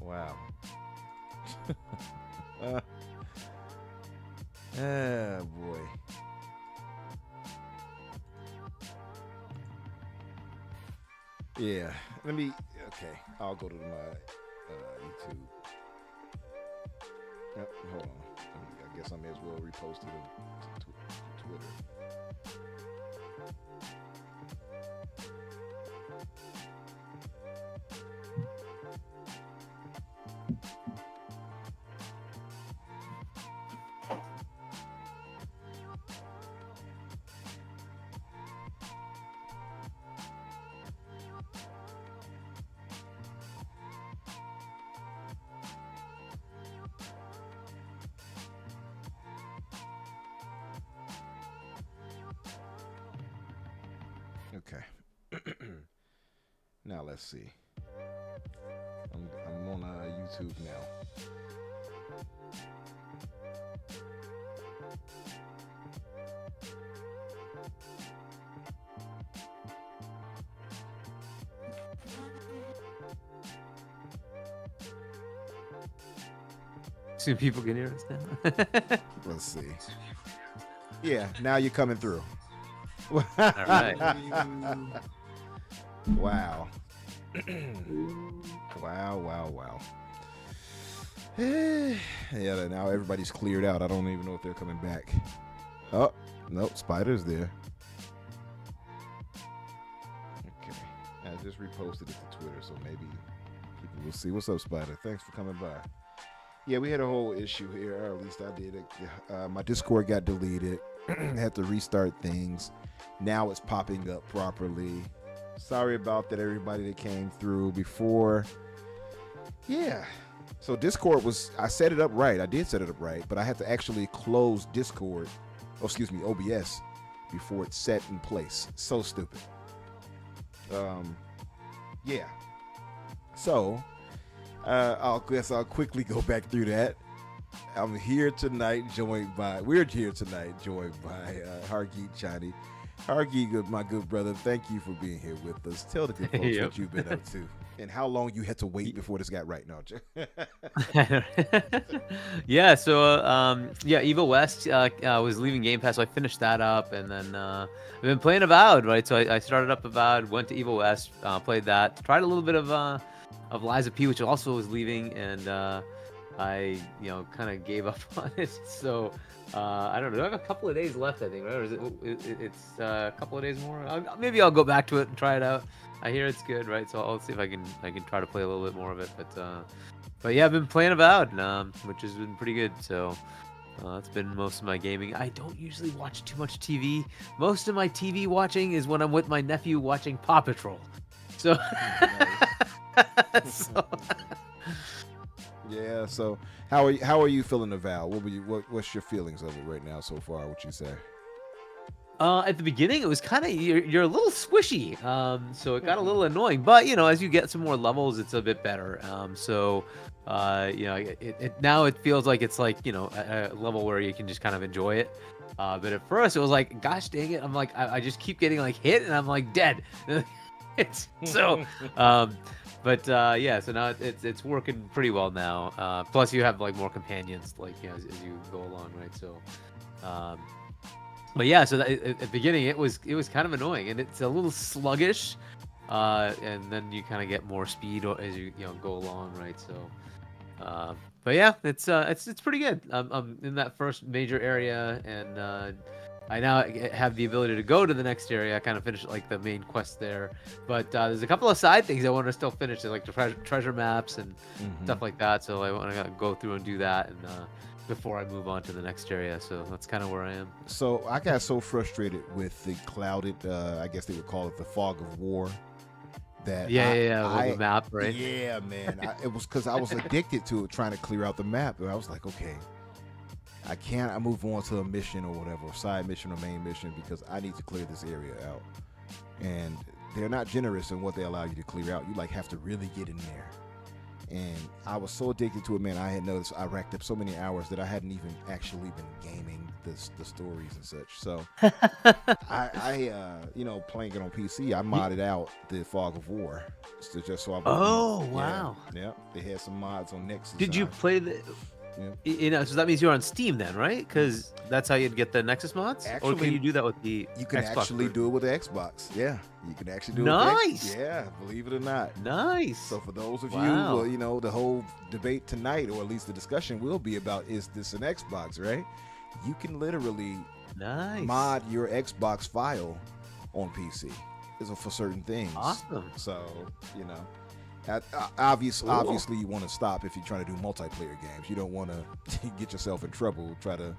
Wow. Ah, boy. Yeah. Okay. I'll go to my YouTube. Yep, hold on. I guess I may as well repost it to Twitter. Okay. Now let's see. I'm on YouTube now. So people can hear us now. Let's see. Yeah, now you're coming through. All right. Wow. Wow. Yeah, now everybody's cleared out. I don't even know if they're coming back. Oh, nope, Spider's there. Okay. I just reposted it to Twitter, so maybe people will see. What's up, Spider? Thanks for coming by. Yeah, we had a whole issue here, or at least I did. My Discord got deleted. Had to restart things. Now it's popping up properly. Sorry about that, everybody that came through before. Yeah. So Discord I set it up right. I did set it up right, but I had to actually close Discord, OBS, before it's set in place. So stupid. Yeah. So, I'll quickly go back through that. We're here tonight joined by Hargeet Chani. Hargeet, my good brother, thank you for being here with us. Tell the good folks what you've been up to and how long you had to wait before this got right. No, yeah. So, Evo West was leaving Game Pass, so I finished that up, and then I've been playing Avowed, right? So I started up Avowed, went to Evo West, played that, tried a little bit of Liza P, which also was leaving, and I kind of gave up on it. So I don't know. I have a couple of days left, I think, right? Or is it's a couple of days more? Maybe I'll go back to it and try it out. I hear it's good, right? So I'll see if I can try to play a little bit more of it. But yeah, I've been playing Avowed, which has been pretty good. So that's been most of my gaming. I don't usually watch too much TV. Most of my TV watching is when I'm with my nephew watching Paw Patrol. So. So yeah. So how are you feeling Avowed? What's your feelings of it right now so far? What you say? At the beginning, it was kind of you're a little squishy, so it got a little annoying. But as you get some more levels, it's a bit better. Now it feels like it's like a level where you can just kind of enjoy it. But at first, it was like, gosh dang it! I'm like, I just keep getting like hit, and I'm like dead. It's so. So now it's working pretty well now. Plus, you have like more companions, like as you go along, right? So. But yeah, so at the beginning it was kind of annoying, and it's a little sluggish, and then you kind of get more speed as you go along, right? So, but yeah, it's pretty good. I'm in that first major area, and I now have the ability to go to the next area. I kind of finished like the main quest there, but there's a couple of side things I want to still finish, like the treasure maps and stuff like that. So I want to go through and do that, and before I move on to the next area. So that's kind of where I am. So I got so frustrated with the clouded, I guess they would call it the fog of war. That the map, right? Yeah, man. It was because I was addicted to it, trying to clear out the map. And I was like, okay, I move on to a mission or whatever, side mission or main mission, because I need to clear this area out. And they're not generous in what they allow you to clear out. You like have to really get in there. And I was so addicted to it, man. I had noticed I racked up so many hours that I hadn't even actually been gaming the stories and such. So playing it on PC, I modded out the Fog of War, just so I would. Oh, wow. Yeah. They had some mods on Nexus. Did you play the? Yeah. So that means you're on Steam then, right? Because that's how you'd get the Nexus mods. Or can you do that with the? You can Xbox actually version? do it with the Xbox. Yeah, you can actually do it. Nice. Yeah, believe it or not. Nice. So for those of Wow. you, the whole debate tonight, or at least the discussion will be about, is this an Xbox, right? You can literally mod your Xbox file on PC for certain things. Awesome. So, obviously you want to stop if you're trying to do multiplayer games. You don't want to get yourself in trouble, try to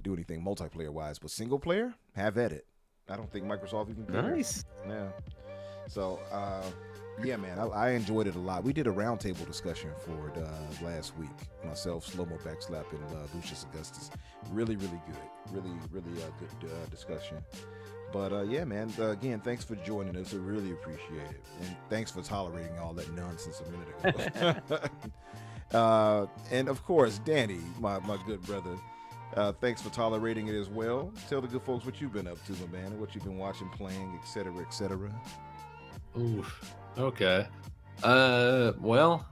do anything multiplayer wise. But single player, have at it. I don't think Microsoft even cares. Nice. Yeah. So, yeah, man, I enjoyed it a lot. We did a roundtable discussion for it last week. Myself, Slow-Mo Backslap, and Lucius Augustus. Really, really good. Really good discussion. But, yeah, man, again, thanks for joining us. I really appreciate it. And thanks for tolerating all that nonsense a minute ago. And, of course, Danny, my good brother, thanks for tolerating it as well. Tell the good folks what you've been up to, my man, and what you've been watching, playing, etc., etc. Oof. Okay. Well,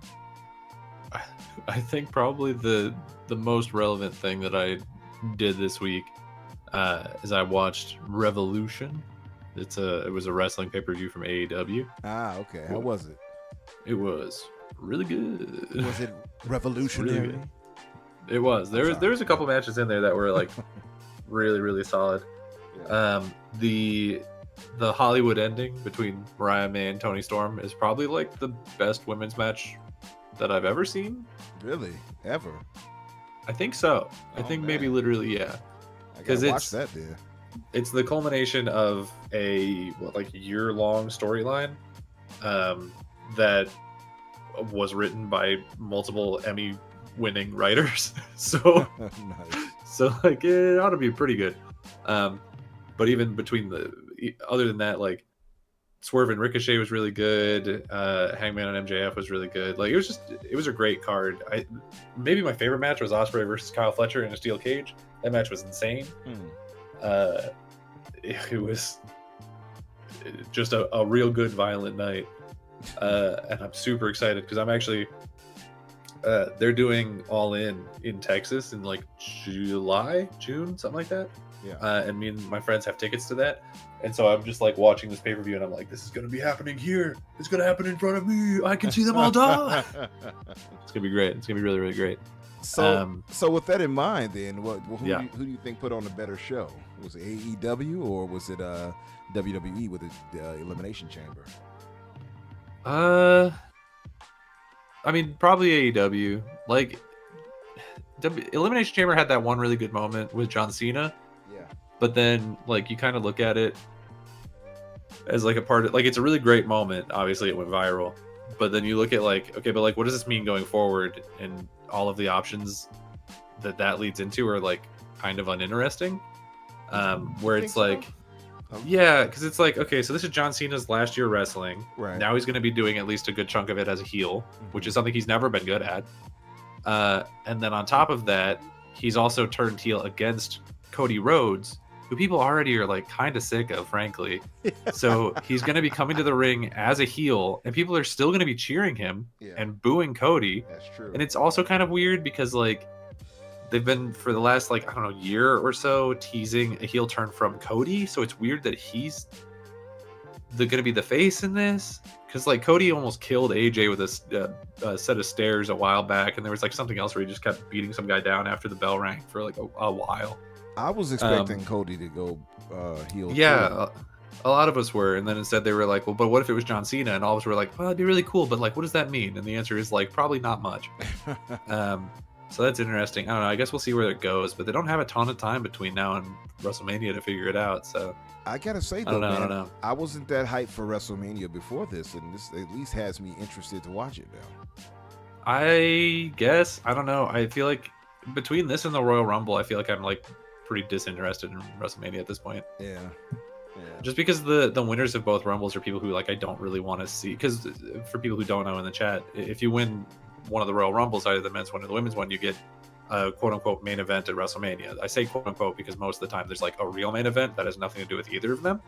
I think probably the most relevant thing that I did this week is I watched Revolution. It was a wrestling pay-per-view from AEW. Ah, okay. How was it? It was really good. Was it revolutionary? Really good. It was. There was a couple matches in there that were like really, really solid. Yeah. The Hollywood ending between Mariah May and Toni Storm is probably like the best women's match that I've ever seen. Really? Ever? I think so. I think maybe literally, yeah. Because watch that there. It's the culmination of a year-long storyline that was written by multiple Emmy-winning writers. So, Nice. so like it ought to be pretty good. But even other than that, like Swerve and Ricochet was really good. Hangman and MJF was really good. Like it was a great card. Maybe my favorite match was Ospreay versus Kyle Fletcher in a steel cage. That match was insane. It was just a real good violent night. And I'm super excited because I'm actually they're doing All In Texas in like June, something like that. Yeah. And me and my friends have tickets to that. And so I'm just like watching this pay-per-view and I'm like, this is going to be happening here. It's going to happen in front of me. I can see them all die. It's going to be great. It's going to be really, really great. So with that in mind, then, who do you think put on a better show? Was it AEW or was it WWE with the Elimination Chamber? I mean, probably AEW. Like, Elimination Chamber had that one really good moment with John Cena. Yeah. But then, like, you kind of look at it as like a part of, like, it's a really great moment. Obviously, it went viral. But then you look at like, okay, but like, what does this mean going forward? And all of the options that leads into are like kind of uninteresting. Where it's like, yeah, because it's like, okay, so this is John Cena's last year wrestling. Right. Now he's going to be doing at least a good chunk of it as a heel, which is something he's never been good at. And then on top of that, he's also turned heel against Cody Rhodes, who people already are like kind of sick of, frankly. So he's going to be coming to the ring as a heel, and people are still going to be cheering him and booing Cody. That's true. And it's also kind of weird because like they've been for the last like, I don't know, year or so teasing a heel turn from Cody. So it's weird that he's going to be the face in this. Because like Cody almost killed AJ with a set of stairs a while back. And there was like something else where he just kept beating some guy down after the bell rang for like a while. I was expecting Cody to go heel. Yeah, a lot of us were. And then instead they were like, well, but what if it was John Cena? And all of us were like, well, it'd be really cool. But like, what does that mean? And the answer is like, probably not much. So that's interesting. I don't know. I guess we'll see where it goes. But they don't have a ton of time between now and WrestleMania to figure it out. So I gotta say though, I don't man, know. I wasn't that hyped for WrestleMania before this, and this at least has me interested to watch it now. I guess, I don't know. I feel like between this and the Royal Rumble, I feel like I'm like pretty disinterested in WrestleMania at this point. Yeah. Just because the winners of both Rumbles are people who like I don't really want to see. Because for people who don't know in the chat, if you win one of the Royal Rumbles, either the men's one or the women's one, you get a quote unquote main event at WrestleMania. I say quote unquote because most of the time there's like a real main event that has nothing to do with either of them.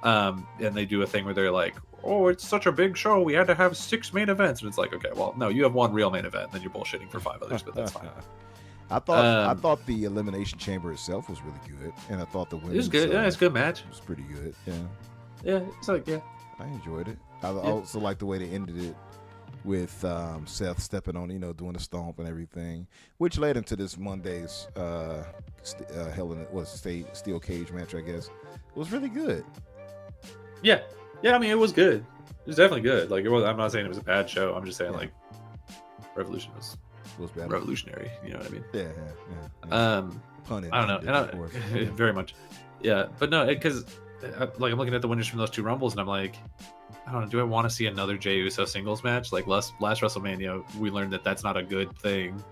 And they do a thing where they're like, oh, it's such a big show, we had to have 6 main events, and it's like, okay, well, no, you have one real main event, and then you're bullshitting for 5 others, but that's fine. I thought the Elimination Chamber itself was really good, and I thought the women's It was good. Yeah, it's a good match. It was pretty good. Yeah. Yeah, it's like, yeah. I enjoyed it. I also like the way they ended it with Seth stepping on, doing the stomp and everything, which led into this Monday's steel cage match, I guess. It was really good. Yeah. I mean, it was good. It was definitely good. Like, it was. I'm not saying it was a bad show. I'm just saying, like, Revolution was better. Revolutionary. You know what I mean? Yeah. Pun I don't know. Very much. Yeah, but no, because like I'm looking at the winners from those 2 Rumbles, and I'm like, I don't know. Do I want to see another Jey Uso singles match? Like last WrestleMania, we learned that that's not a good thing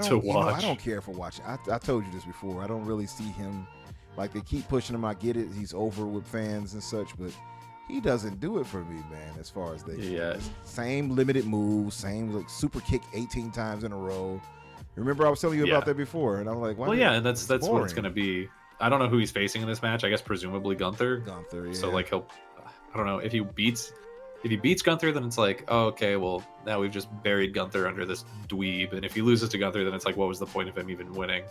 to watch. I don't care for watching. I told you this before. I don't really see him. Like, they keep pushing him. I get it. He's over with fans and such, but he doesn't do it for me, man. As far as same limited moves, same like super kick 18 times in a row. Remember, I was telling you about that before, and I'm like, well, yeah, and that's what it's gonna be. I don't know who he's facing in this match. I guess presumably Gunther. Yeah. So like I don't know if he beats Gunther, then it's like, oh, okay, well now we've just buried Gunther under this dweeb, and if he loses to Gunther, then it's like, what was the point of him even winning?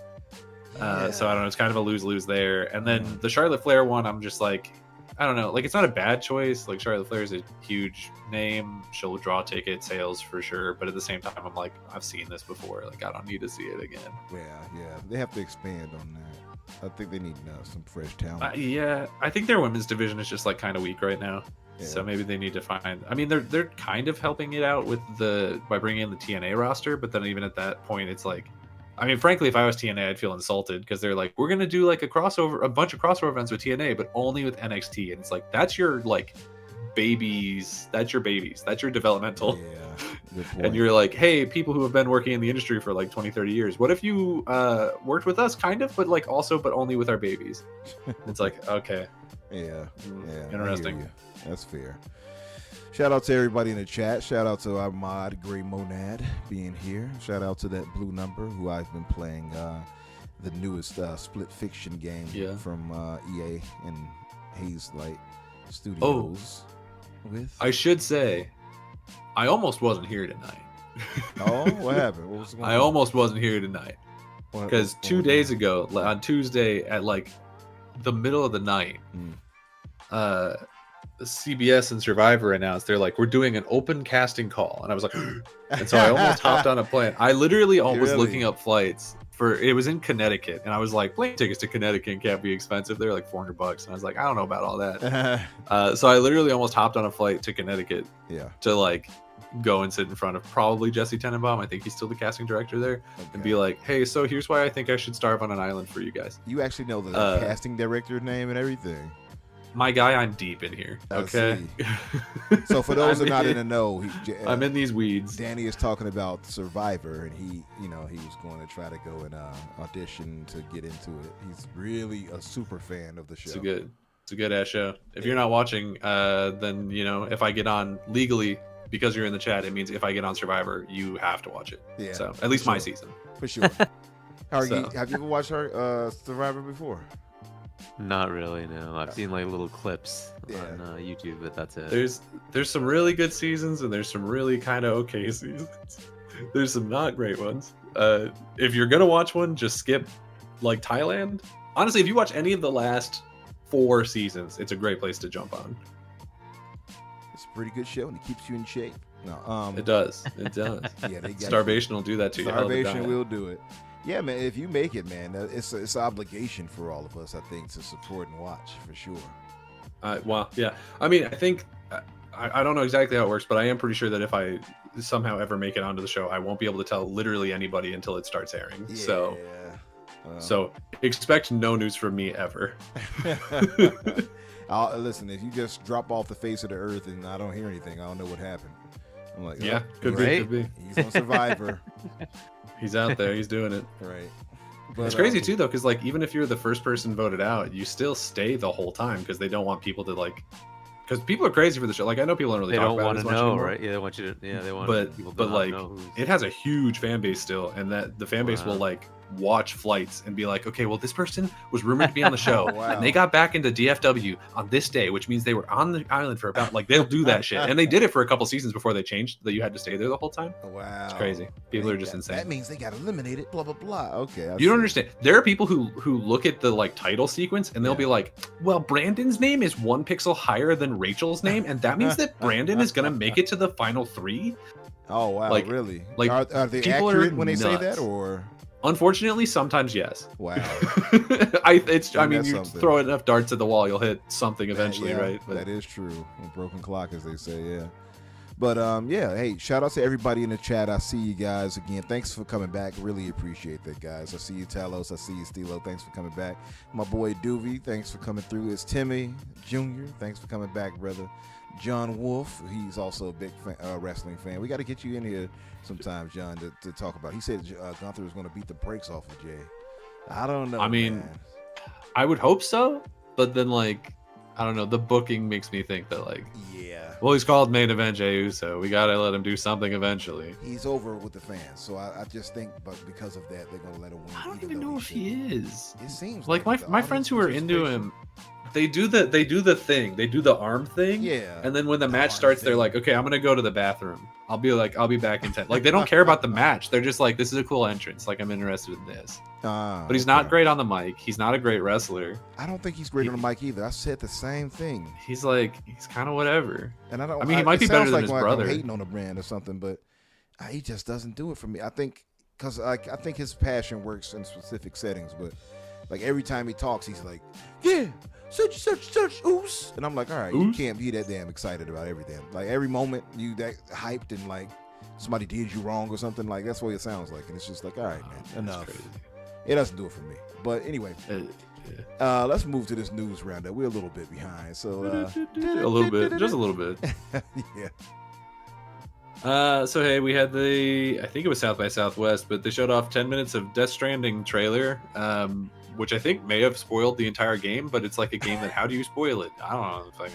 So I don't know. It's kind of a lose-lose there. And then the Charlotte Flair one, I'm just like, I don't know. Like, it's not a bad choice. Like, Charlotte Flair is a huge name. She'll draw ticket sales for sure. But at the same time, I'm like, I've seen this before. Like, I don't need to see it again. Yeah. They have to expand on that. I think they need some fresh talent. Yeah, I think their women's division is just like kind of weak right now. Yeah. So maybe they need to find. I mean, they're kind of helping it out with by bringing in the TNA roster. But then even at that point, it's like, I mean, frankly, if I was TNA, I'd feel insulted because they're like, we're gonna do like a bunch of crossover events with TNA, but only with NXT, and it's like, that's your like babies, that's your developmental. Yeah, and you're like, hey, people who have been working in the industry for like 20-30 years, what if you worked with us, kind of, but like also, but only with our babies? It's like, okay, yeah, interesting. That's fair. Shout out to everybody in the chat. Shout out to our mod, Gray Monad, being here. Shout out to that Blue Number, who I've been playing the newest Split Fiction game from EA and Hazelight Studios with. I should say, I almost wasn't here tonight. Oh, what happened? What was going on? I almost wasn't here tonight. Because 2 days ago, on Tuesday at like the middle of the night, CBS and Survivor announced they're like, we're doing an open casting call, and I was like, and so I almost hopped on a plane. I literally was looking up flights it was in Connecticut, and I was like, plane tickets to Connecticut can't be expensive. They're like $400, and I was like, I don't know about all that. So I literally almost hopped on a flight to Connecticut, to like go and sit in front of probably Jesse Tenenbaum. I think he's still the casting director there, and be like, hey, so here's why I think I should starve on an island for you guys. You actually know the casting director's name and everything. My guy, I'm deep in here. Okay. So for those who are not in the know, I'm in these weeds. Danny is talking about Survivor, and he was going to try to go and audition to get into it. He's really a super fan of the show. It's a good ass show. If you're not watching, then if I get on legally because you're in the chat, it means if I get on Survivor, you have to watch it. Yeah. So at least my season. For sure. Have you ever watched Survivor before? Not really, no. I've seen like little clips on YouTube, but that's it. There's some really good seasons, and there's some really kind of okay seasons. There's some not great ones. If you're gonna watch one, just skip like Thailand. Honestly, if you watch any of the last 4 seasons, it's a great place to jump on. It's a pretty good show, and it keeps you in shape. No, it does. Starvation will do that to you. Starvation will do it. Yeah, man, if you make it, man, it's an obligation for all of us, I think, to support and watch, for sure. Well, yeah. I mean, I think, I don't know exactly how it works, but I am pretty sure that if I somehow ever make it onto the show, I won't be able to tell literally anybody until it starts airing. Yeah. So expect no news from me ever. Listen, if you just drop off the face of the earth and I don't hear anything, I don't know what happened. I'm like, could be. He's on Survivor. He's out there. He's doing it. Right. But, it's crazy too, though, because like even if you're the first person voted out, you still stay the whole time because they don't want people to like because people are crazy for the show. Like I know people don't really They talk don't about want it as to much know, anymore. right? Yeah, they want you to. Yeah, they want people to But not like know who's. it has a huge fan base still, and that the fan base will Wow. like watch flights and be like, okay, well this person was rumored to be on the show, Oh, wow. and they got back into DFW on this day, which means they were on the island for about like they'll do that shit, and they did it for a couple seasons before they changed that you had to stay there the whole time. Wow. It's crazy. People are just insane. That means they got eliminated. Blah blah blah. Okay. I You see. don't understand. There are people who look at the like title sequence and they'll Yeah. be like, "Well, Brandon's name is 1 pixel higher than Rachel's name, and that means that Brandon is gonna make it to the final 3." Oh wow. like- really? like, are they people are accurate when they say nuts. that, or Unfortunately, sometimes yes. wow? I Maybe mean, that's you something. throw enough darts at the wall, you'll hit something eventually, Yeah, right? But that is true. A broken clock, as they say. Yeah. But yeah, hey, shout out to everybody in the chat. I see you guys again. Thanks for coming back. Really appreciate that, guys. I see you, Talos. I see you, Stilo. Thanks for coming back. My boy Doovie, thanks for coming through. It's Timmy Jr. Thanks for coming back, brother. John Wolf, he's also a big wrestling fan. We got to get you in here sometime, John, to talk about. He said Gunther was going to beat the brakes off of Jay. I don't know. I mean, man. I would hope so, but then like, I don't know. The booking makes me think that like, yeah. well, he's called main event Jey Uso. We gotta let him do something eventually. He's over with the fans, so I just think, but because of that, they're gonna let him win. I don't even even though know if he shouldn't. is. It seems Like the my friends who are audience into participation- him, they do the thing. They do the arm thing. Yeah. And then when the The match arm starts, they're thing. like, okay, I'm gonna go to the bathroom. I'll be back in 10. Like they don't care about the match. They're just like, this is a cool entrance. Like I'm interested in this. But he's not okay. great on the mic. He's not a great wrestler. I don't think he's great on the mic either. I said the same thing, He's kind of whatever. and I don't. I mean, he might it be better sounds than his like brother. I'm hating on the brand or something, but he just doesn't do it for me. I think because I think his passion works in specific settings, but like every time he talks, he's like, yeah. Such oos, and I'm like, all right, you Oos? can't be that damn excited about everything. Like every moment you that hyped and like somebody did you wrong or something, like that's what it sounds like, and it's just like, all right, man, That's enough. crazy. It doesn't do it for me. But anyway, Yeah. let's move to this news roundup. We're a little bit behind, so A little bit, just a little bit. yeah. So hey, we had I think it was South by Southwest, but they showed off 10 minutes of Death Stranding trailer, which I think may have spoiled the entire game, but it's like a game that how do you spoil it? I don't know.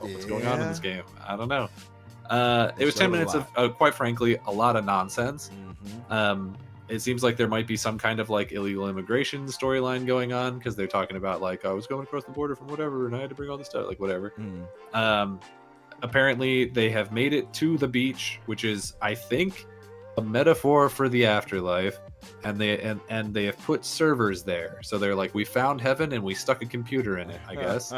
What's going on in this game? I don't know. It was 10 showed a minutes lot. of, quite frankly, a lot of nonsense. Mhm. It seems like there might be some kind of like illegal immigration storyline going on because they're talking about like I was going across the border from whatever and I had to bring all this stuff, like whatever. Mm. Apparently they have made it to the beach, which is I think a metaphor for the afterlife, and they have put servers there, so they're like, we found heaven and we stuck a computer in it, I guess.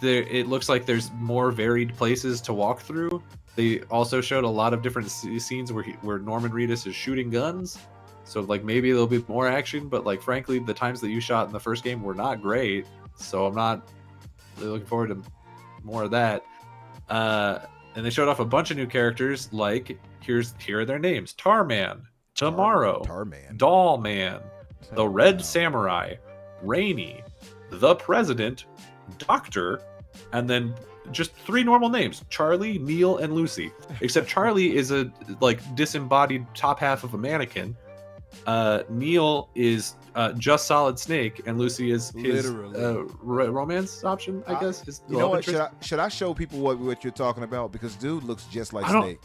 It looks like there's more varied places to walk through. They also showed a lot of different scenes where Norman Reedus is shooting guns, so like maybe there'll be more action, but like frankly the times that you shot in the first game were not great, so I'm not really looking forward to more of that. And they showed off a bunch of new characters, like here are their names: Tarman, Tomorrow, Tarman, Dollman, the Red Wow. Samurai, Rainy, the President, Doctor, and then just 3 normal names: Charlie, Neil, and Lucy. Except Charlie is a like disembodied top half of a mannequin. Neil is just Solid Snake, and Lucy is his Literally. romance option, I guess. His You know love what? interest. Should I show people what you're talking about? Because dude looks just like I don't- Snake.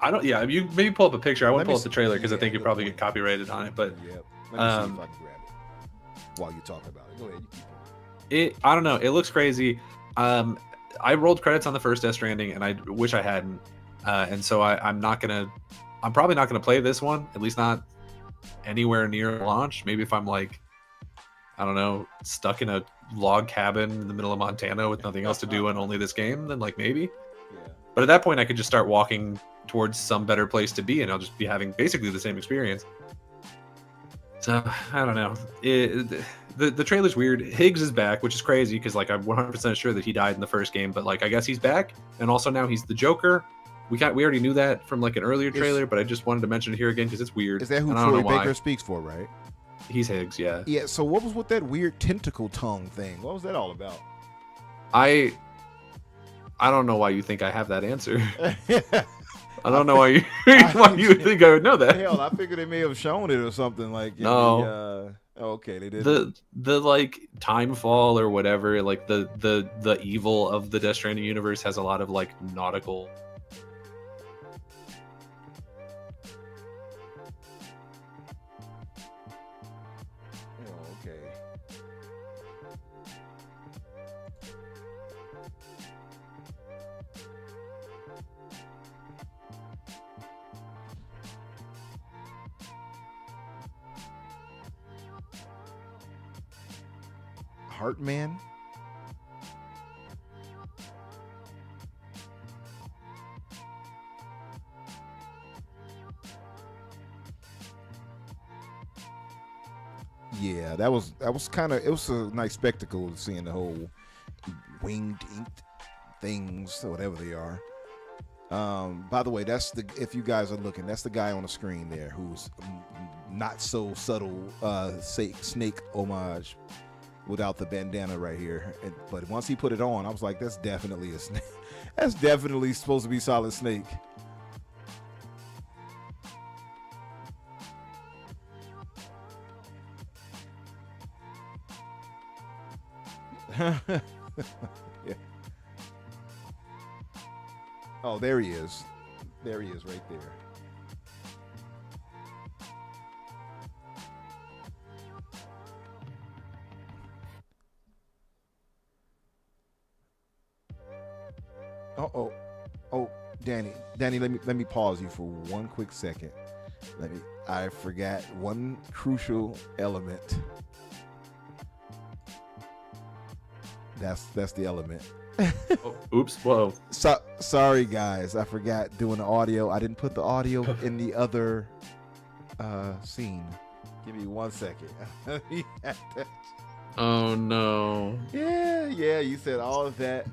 I don't. Yeah, you maybe pull up a picture. I Let won't me pull up the see- trailer because I yeah, think you good probably point. get copyrighted on it. But yeah, let me see if I can grab it while you're talking about it. Go ahead. You keep I don't know. It looks crazy. I rolled credits on the first Death Stranding, and I wish I hadn't. And so I'm probably not gonna play this one, at least not anywhere near launch. Maybe if I'm like, I don't know, stuck in a log cabin in the middle of Montana with nothing else to do and only this game, then like maybe. Yeah. But at that point, I could just start walking towards some better place to be, and I'll just be having basically the same experience. So I don't know. The trailer's weird. Higgs is back, which is crazy because like I'm 100% sure that he died in the first game, but like I guess he's back, and also now he's the Joker. We already knew that from like an earlier trailer, but I just wanted to mention it here again because it's weird. Is that who and I don't Troy know why. Baker speaks for, right? He's Higgs, yeah. Yeah. So what was with that weird tentacle tongue thing? What was that all about? I don't know why you think I have that answer. I don't know why you think I would know that. Hell, I figured they may have shown it or something like. No. Oh, okay, they did. The like Timefall or whatever, like the evil of the Death Stranding universe has a lot of like nautical. Oh, okay. Heartman. Yeah, that was kind of, it was a nice spectacle seeing the whole winged inked things, whatever they are. By the way, that's the, if you guys are looking, that's the guy on the screen there who's not so subtle snake homage without the bandana right here. But once he put it on, I was like, that's definitely a snake. That's definitely supposed to be Solid Snake. Yeah. Oh, there he is. There he is right there. Oh, Danny, let me pause you for one quick second. I forgot one crucial element. That's the element. Oh, oops, whoa. Sorry guys, I forgot doing the audio. I didn't put the audio in the other scene. Give me 1 second. Oh no. Yeah, you said all of that.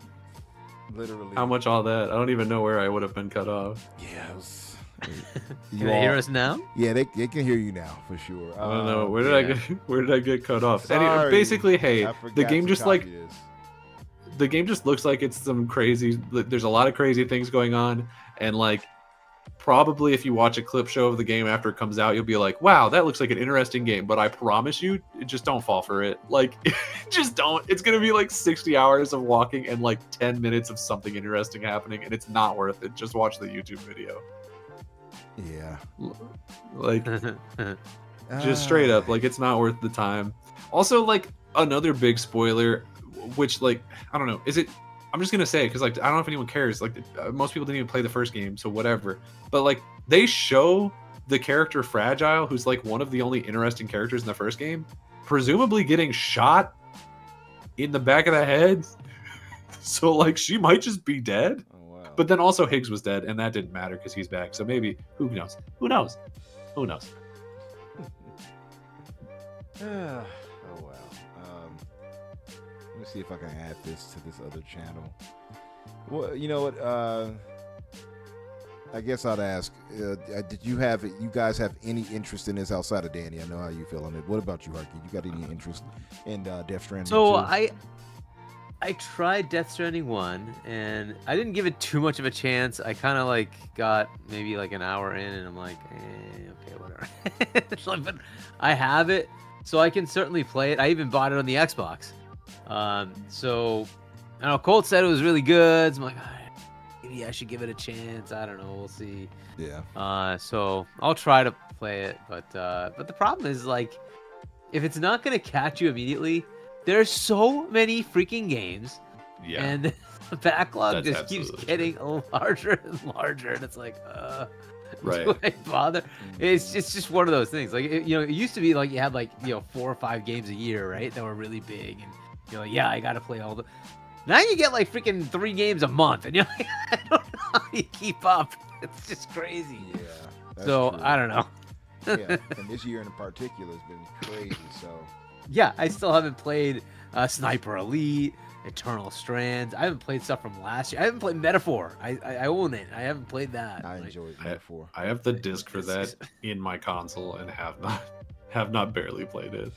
Literally. How much all that? I don't even know where I would have been cut off. Yeah, it was. Can they hear us now? Yeah, they can hear you now for sure. I don't know. Where did I get cut off? Sorry. Anyway, basically, hey, I forgot the game to just copy like this. the game just looks like it's some crazy. There's a lot of crazy things going on, and like probably if you watch a clip show of the game after it comes out, you'll be like, wow, that looks like an interesting game. But I promise you, just don't fall for it. Like, just don't. It's gonna be like 60 hours of walking and like 10 minutes of something interesting happening, and it's not worth it. Just watch the YouTube video. Yeah. Like, just straight up, like, it's not worth the time. Also, like, another big spoiler, which, like, I don't know, is it? I'm just gonna say, because like I don't know if anyone cares. Like most people didn't even play the first game, so whatever. But like they show the character Fragile, who's like one of the only interesting characters in the first game, presumably getting shot in the back of the head. So like she might just be dead. Oh, wow. But then also Higgs was dead, and that didn't matter because he's back. So maybe who knows? Who knows? Who knows? Oh wow. Let me see if I can add this to this other channel. Well, you know what? I guess I'd ask. Did you guys have any interest in this outside of Danny? I know how you feel on it. What about you, Harky? You got any interest in Death Stranding? So 2? I tried Death Stranding 1, and I didn't give it too much of a chance. I kind of like got maybe like an hour in, and I'm like, okay, whatever. But I have it, so I can certainly play it. I even bought it on the Xbox. So I know Colt said it was really good. So I'm like, maybe I should give it a chance. I don't know. We'll see. Yeah. So I'll try to play it, but the problem is like, if it's not gonna catch you immediately, there's so many freaking games, Yeah. and the backlog That's just keeps absolutely getting larger and larger, and it's like, Right. do I bother? It's just one of those things. Like it used to be like you had like 4 or 5 games a year, right? That were really big, and you're like, yeah, I gotta play all the. Now you get like freaking 3 games a month, and you're like, I don't know how you keep up. It's just crazy. Yeah. That's So true. I don't know. Yeah. And this year in particular has been crazy. So. Yeah, I still haven't played Sniper Elite, Eternal Strands. I haven't played stuff from last year. I haven't played Metaphor. I own it. I haven't played that. I Like, enjoyed it before. I have the disc for that in my console and have not barely played it.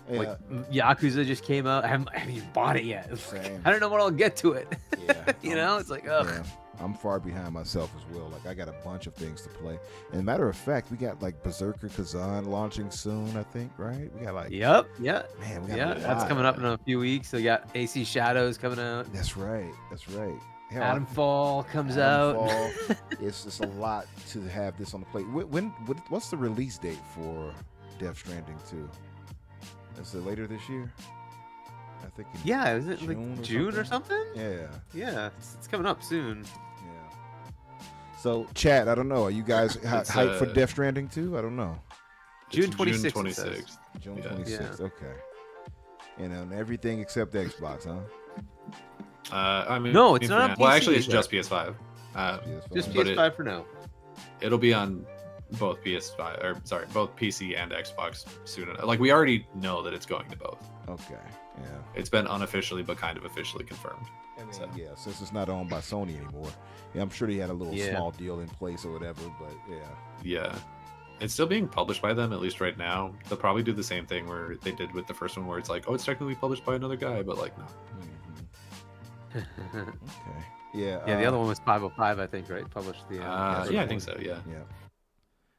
Oh, like well. Yakuza just came out. I haven't even bought it yet. Same. I don't know when I'll get to it. Yeah. It's like, ugh. Yeah. I'm far behind myself as well. Like I got a bunch of things to play. And matter of fact, we got like Berserker Kazan launching soon. I think, right? We got like Yep. Yeah. man, we got Yeah. That's coming up in a few weeks. We got AC Shadows coming out. That's right. That's right. Hell, Adamfall comes out. Adamfall. It's just a lot to have this on the plate. What's the release date for Death Stranding 2? Is it later this year? I think. Yeah, is it like June or something? Yeah. Yeah, it's coming up soon. Yeah. So, chat, I don't know. Are you guys hyped for Death Stranding 2? I don't know. June 26th. June 26th. June 26th. Yeah. Okay. And on everything except Xbox, huh? I mean, no, it's not on PC. Well, actually, it's just PS5. Just PS5 for now. It'll be on both PS5, or sorry, both PC and Xbox soon enough. Like, we already know that it's going to both. Okay, yeah. It's been unofficially, but kind of officially confirmed. I mean, yeah, since it's not owned by Sony anymore. Yeah, I'm sure they had a little small deal in place or whatever, but yeah. Yeah. It's still being published by them, at least right now. They'll probably do the same thing where they did with the first one, where it's like, oh, it's technically published by another guy, but like, no. Okay. Yeah. Yeah, the other one was 505, I think, right? Published the. Yeah, I think so. Yeah.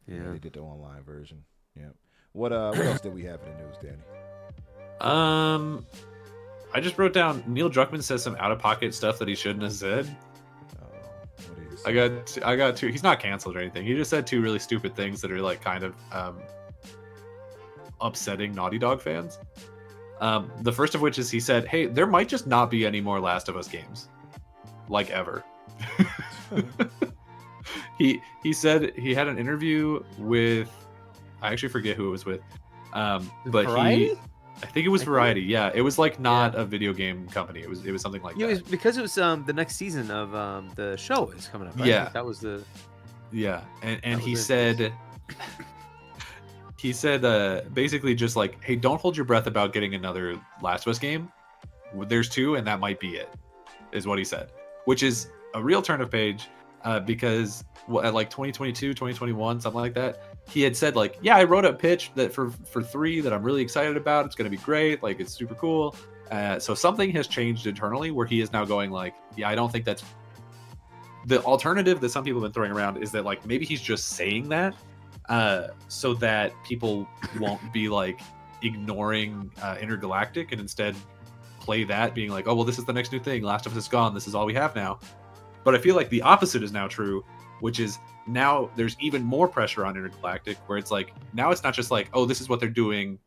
Yeah. They did the online version. Yeah. What else did we have in the news, Danny? I just wrote down Neil Druckmann says some out of pocket stuff that he shouldn't have said. I got two. He's not canceled or anything. He just said two really stupid things that are like kind of upsetting Naughty Dog fans. The first of which is he said, "Hey, there might just not be any more Last of Us games, like ever." He said he had an interview with, I actually forget who it was with, but Variety? I think it was Variety. Yeah, it was like not a video game company. It was something like that. It was because it was the next season of the show is coming up. Right? Yeah, that was the. Yeah, and he said. He said basically just like, hey, don't hold your breath about getting another Last of Us game. There's two, and that might be it, is what he said. Which is a real turn of page, because at like 2022, 2021, something like that, he had said like, yeah, I wrote a pitch that for 3 that I'm really excited about. It's going to be great. Like, it's super cool. So something has changed internally where he is now going like, yeah, I don't think that's... The alternative that some people have been throwing around is that like maybe he's just saying that so that people won't be like ignoring Intergalactic and instead play that being like, oh, well, this is the next new thing. Last of Us is gone. This is all we have now. But I feel like the opposite is now true, which is now there's even more pressure on Intergalactic, where it's like, now it's not just like, oh, this is what they're doing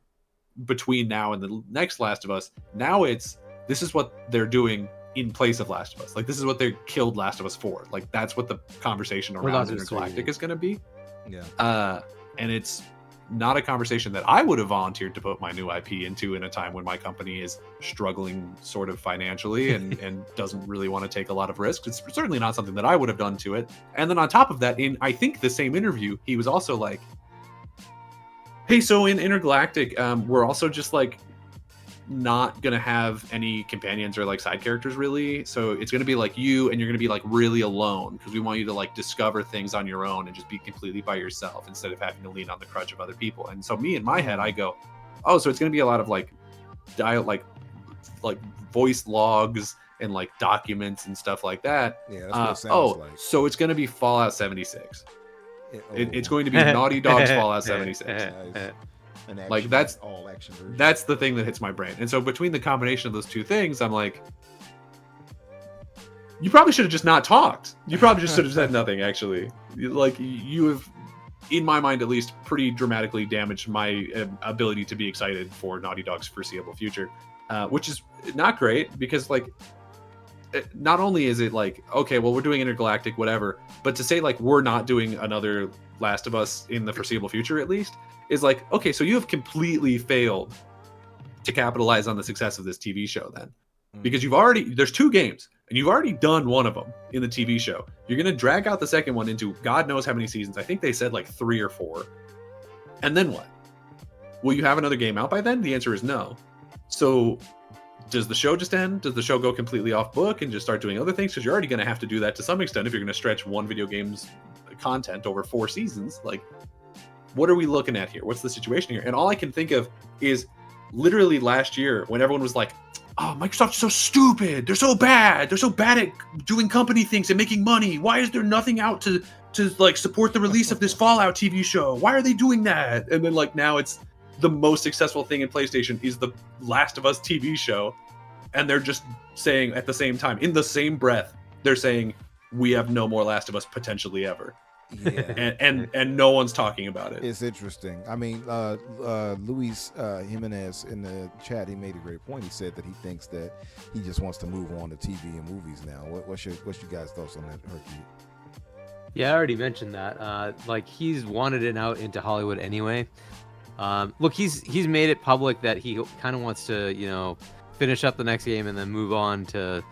between now and the next Last of Us. Now it's, this is what they're doing in place of Last of Us. Like, this is what they killed Last of Us for. Like, that's what the conversation around Intergalactic is going to be. Yeah. And it's not a conversation that I would have volunteered to put my new IP into in a time when my company is struggling sort of financially and doesn't really want to take a lot of risks. It's certainly not something that I would have done to it. And then on top of that, in I think the same interview, he was also like, hey, so in Intergalactic, we're also just like not gonna have any companions or like side characters really, so it's gonna be like you, and you're gonna be like really alone because we want you to like discover things on your own and just be completely by yourself instead of having to lean on the crutch of other people. And so me in my head, I go, oh, so it's gonna be a lot of like like voice logs and like documents and stuff like that. Yeah, that's what it sounds like. So it's gonna be Fallout 76. It's going to be Naughty Dog's Fallout 76. Nice. Like that's all action version. That's the thing that hits my brain. And so between the combination of those two things, I'm like, you probably should have just not talked. You probably just should have said nothing, actually. Like, you have, in my mind at least, pretty dramatically damaged my ability to be excited for Naughty Dog's foreseeable future, which is not great because, like, not only is it like, okay, well, we're doing Intergalactic, whatever, but to say, like, we're not doing another Last of Us in the foreseeable future, at least, is like, okay, so you have completely failed to capitalize on the success of this TV show then. Because there's 2 games, and you've already done one of them in the TV show. You're going to drag out the second one into God knows how many seasons. I think they said like 3 or 4. And then what? Will you have another game out by then? The answer is no. So does the show just end? Does the show go completely off book and just start doing other things? Because you're already going to have to do that to some extent if you're going to stretch one video game's content over 4 seasons. Like, what are we looking at here? What's the situation here? And all I can think of is literally last year when everyone was like, oh, Microsoft's so stupid. They're so bad. They're so bad at doing company things and making money. Why is there nothing out to like support the release of this Fallout TV show? Why are they doing that? And then like now it's the most successful thing in PlayStation is the Last of Us TV show. And they're just saying at the same time, in the same breath, they're saying we have no more Last of Us potentially ever. Yeah. and no one's talking about it. It's interesting. I mean, Luis Jimenez in the chat, he made a great point. He said that he thinks that he just wants to move on to TV and movies now. What's your guys' thoughts on that, Herky? Yeah, I already mentioned that. Like he's wanted it out into Hollywood anyway. Look, he's made it public that he kind of wants to, finish up the next game and then move on to,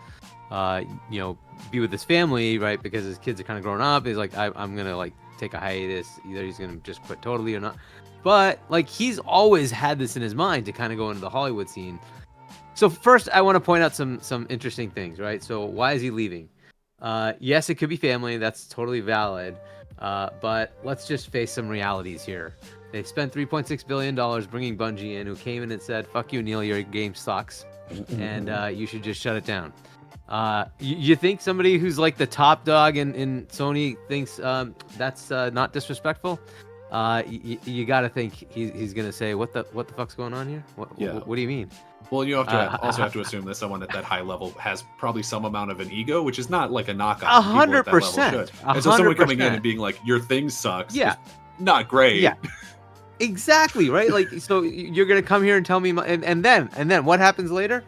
be with his family, right? Because his kids are kind of grown up. He's like, I'm gonna like take a hiatus. Either he's gonna just quit totally or not. But like he's always had this in his mind to kind of go into the Hollywood scene. So first, I want to point out some interesting things, right? So why is he leaving? Yes, it could be family. That's totally valid. But let's just face some realities here. They spent $3.6 billion bringing Bungie in, who came in and said, "Fuck you, Neil. Your game sucks, and you should just shut it down." You think somebody who's like the top dog in Sony thinks that's not disrespectful? You got to think he's gonna say, "What the fuck's going on here? What do you mean?" Well, you have to also have to assume that someone at that high level has probably some amount of an ego, which is not like a knock on. 100%. And so someone coming in and being like, "Your thing sucks," yeah, is not great. Yeah, exactly, right? Like, so you're gonna come here and tell me, and then what happens later?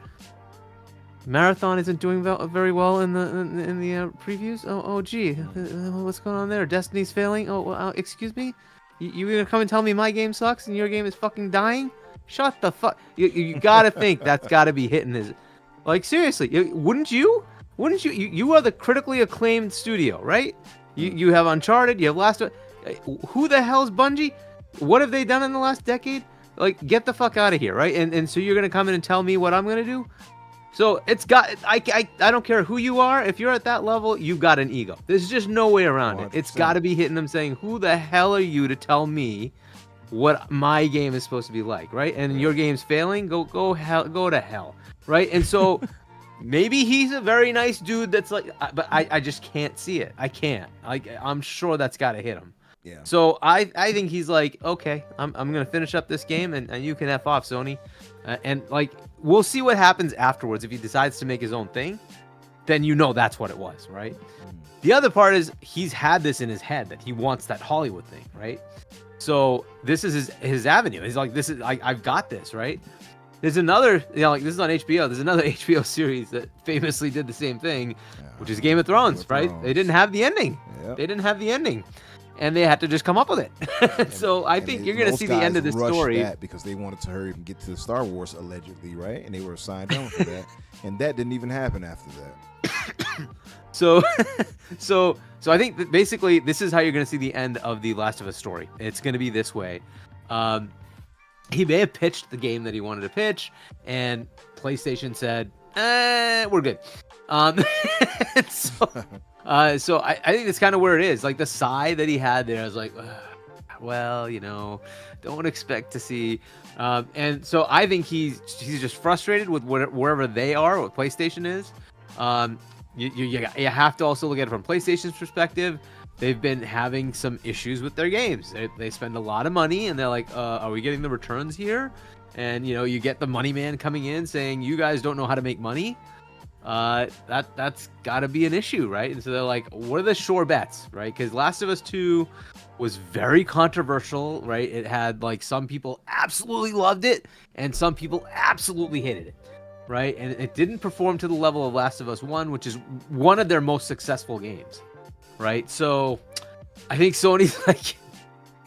Marathon isn't doing very well in the previews. Oh, gee, what's going on there? Destiny's failing. Oh, well, excuse me. You gonna come and tell me my game sucks and your game is fucking dying? Shut the fuck. You gotta think that's gotta be hitting his. Like seriously, wouldn't you? You are the critically acclaimed studio, right? You have Uncharted. You have Last. Who the hell's Bungie? What have they done in the last decade? Like, get the fuck out of here, right? And so you're gonna come in and tell me what I'm gonna do? So I don't care who you are. If you're at that level, you've got an ego. There's just no way around 100%. It. It's got to be hitting them saying, "Who the hell are you to tell me what my game is supposed to be like?" Right? And your game's failing. Go to hell. Right? And so maybe he's a very nice dude. That's like, but I just can't see it. I can't. I'm sure that's got to hit him. Yeah. So I think he's like, okay, I'm gonna finish up this game and you can F off, Sony. And like, we'll see what happens afterwards. If he decides to make his own thing, then that's what it was, right? The other part is he's had this in his head that he wants that Hollywood thing, right? So this is his avenue. He's like, this is I've got this, right? There's another, like this is on HBO. There's another HBO series that famously did the same thing, which is Game of Thrones, right? They didn't have the ending. Yep. They didn't have the ending. And they had to just come up with it. So I think you're going to see the end of this story. That because they wanted to hurry and get to the Star Wars, allegedly, right? And they were signed on for that. And that didn't even happen after that. So I think that basically this is how you're going to see the end of the Last of Us story. It's going to be this way. He may have pitched the game that he wanted to pitch, and PlayStation said, we're good. So I think that's kind of where it is. Like the sigh that he had there, I was like, well, don't expect to see. And so I think he's just frustrated with wherever they are, what PlayStation is. You have to also look at it from PlayStation's perspective. They've been having some issues with their games. They spend a lot of money, and they're like, are we getting the returns here? And you get the money man coming in saying, you guys don't know how to make money. That's got to be an issue, right? And so they're like, what are the sure bets, right? Because Last of Us 2 was very controversial, right? It had like some people absolutely loved it and some people absolutely hated it, right? And it didn't perform to the level of Last of Us 1, which is one of their most successful games, right? So I think Sony's like,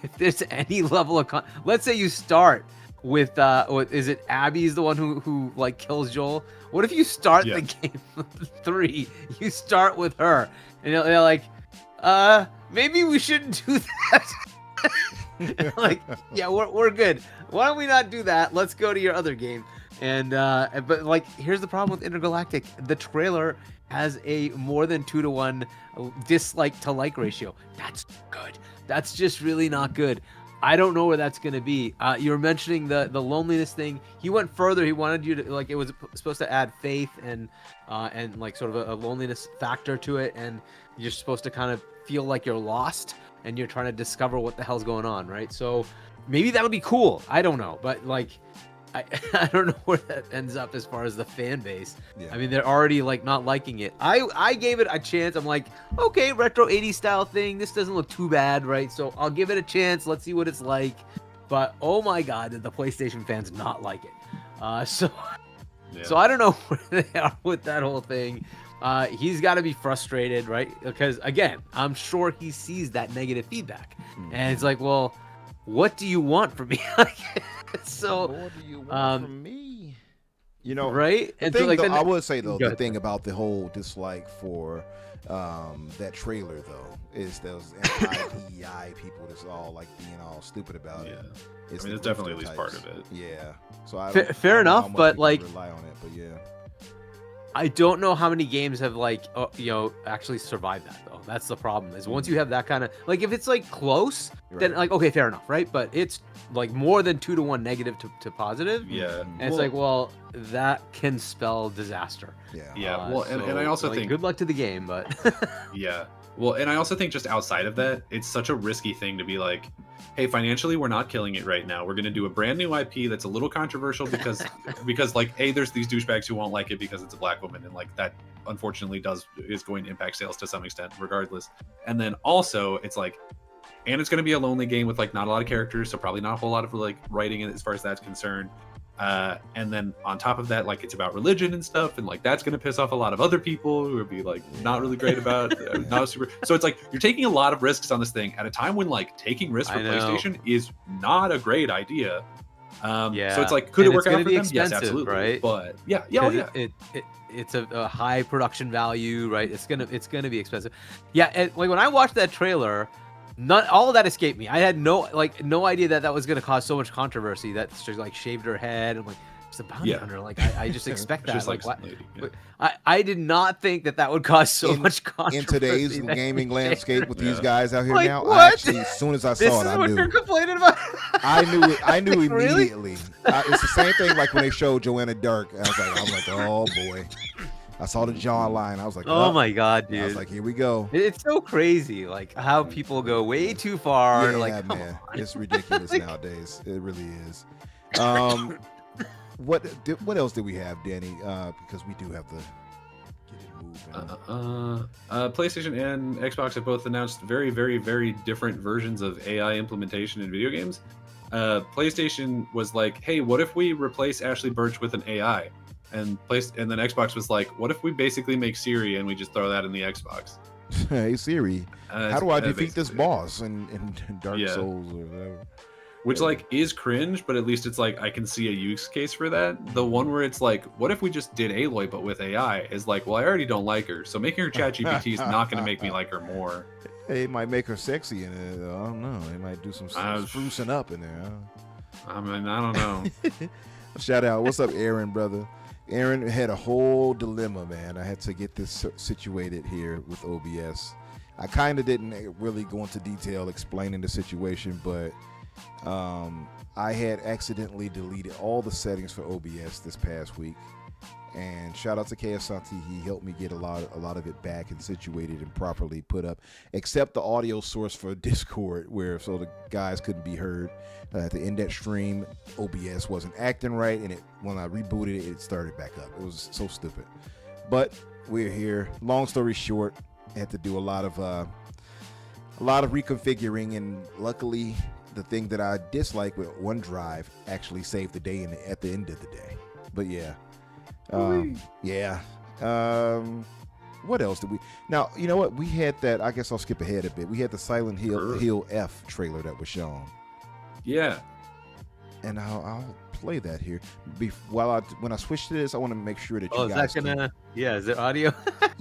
if there's any level of let's say you start with is it Abby's the one who like kills Joel? What if you start the game 3? You start with her, and they're like, maybe we shouldn't do that. Like, yeah, we're good. Why don't we not do that? Let's go to your other game. And but like, here's the problem with Intergalactic. The trailer has a more than 2-to-1 dislike to like ratio. That's good. That's just really not good. I don't know where that's going to be. You were mentioning the loneliness thing. He went further. He wanted you to, like, it was supposed to add faith and like sort of a loneliness factor to it, and you're supposed to kind of feel like you're lost and you're trying to discover what the hell's going on, right? So maybe that'll be cool. I don't know, but like I don't know where that ends up as far as the fan base. Yeah. I mean, they're already like not liking it. I gave it a chance. I'm like, okay, retro 80s style thing. This doesn't look too bad, right? So I'll give it a chance. Let's see what it's like. But oh my God, did the PlayStation fans not like it? So I don't know where they are with that whole thing. He's got to be frustrated, right? Because again, I'm sure he sees that negative feedback, and it's like, well, what do you want from me? So, what do you want from me? You know, right? The And thing, so, like, though, I would say though, Go the ahead. thing about the whole dislike for that trailer though is those anti-DEI people that's all like being all stupid about it. Yeah. It's I mean, the it's definitely at rooster least part types. of it. Yeah. So I Fair don't know how enough, much but, people like, rely on it, but yeah. I don't know how many games have like actually survived that though. That's the problem. Is once you have that kind of like, if it's like close, then Right. like, okay, fair enough, right? But it's like more than 2-to-1 negative to positive. Yeah. And it's like, well, that can spell disaster. Yeah. Yeah. Well, and I also like, think good luck to the game, but Yeah. Well, and I also think just outside of that, it's such a risky thing to be like, hey, financially, we're not killing it right now. We're going to do a brand new IP that's a little controversial because like, hey, there's these douchebags who won't like it because it's a black woman, and like that unfortunately is going to impact sales to some extent regardless. And then also it's like, and it's going to be a lonely game with like not a lot of characters, so probably not a whole lot of like writing as far as that's concerned. And then on top of that, like it's about religion and stuff, and like that's going to piss off a lot of other people who would be like not really great about not super. So it's like you're taking a lot of risks on this thing at a time when like taking risks for I know. PlayStation is not a great idea. Yeah. So it's like, could And it work it's out gonna for be them? Yes, expensive, absolutely. right? But yeah, oh, yeah. It's a high production value, right? It's gonna be expensive. Yeah, and like when I watched that trailer, not all of that escaped me. I had no idea that was gonna cause so much controversy. That she like shaved her head and like it's a bounty hunter. Like I just expect that. Just Like, like what? lady, yeah. I did not think that would cause so much controversy In today's that gaming she landscape shaved with her these Yeah. guys out here Like, now, what? I actually, as soon as I This saw is it, I what knew. you're complaining about. I knew Really? immediately. It's the same thing like when they showed Joanna Dark. I was like, oh boy. I saw the John line. I was like, Oh my God, I was dude. like, here we go. It's so crazy, like how people go way too far. Yeah, Like, come man, on. it's ridiculous Like- nowadays. It really is. What else did we have, Danny? Because we do have to get it moving. PlayStation and Xbox have both announced very, very, very different versions of AI implementation in video games. PlayStation was like, "Hey, what if we replace Ashley Birch with an AI?" And then Xbox was like, "What if we basically make Siri and we just throw that in the Xbox?" Hey Siri, how do I defeat this boss in Dark Yeah. Souls or whatever? Which like is cringe, but at least it's like I can see a use case for that. The one where it's like, what if we just did Aloy but with AI? Is like, well, I already don't like her, so making her ChatGPT is not going to make me like her more. Hey, it might make her sexy in it. I don't know. It might do some sprucing up in there. I mean, I don't know. Shout out. What's up, Aaron, brother? Aaron had a whole dilemma, man. I had to get this situated here with OBS. I kind of didn't really go into detail explaining the situation, but I had accidentally deleted all the settings for OBS this past week. And shout out to KF Santi. He helped me get a lot of it back and situated and properly put up, except the audio source for Discord, where so the guys couldn't be heard. At the end of that stream, OBS wasn't acting right, and when I rebooted it, it started back up. It was so stupid. But we're here. Long story short, I had to do a lot of reconfiguring, and luckily, the thing that I dislike with OneDrive actually saved the day at the end of the day. But yeah. What else did we? Now, you know what? We had that. I guess I'll skip ahead a bit. We had the Silent Hill F trailer that was shown. Yeah. And I'll play that here. When I switch to this, I want to make sure that you is guys. that gonna? Yeah, is there audio?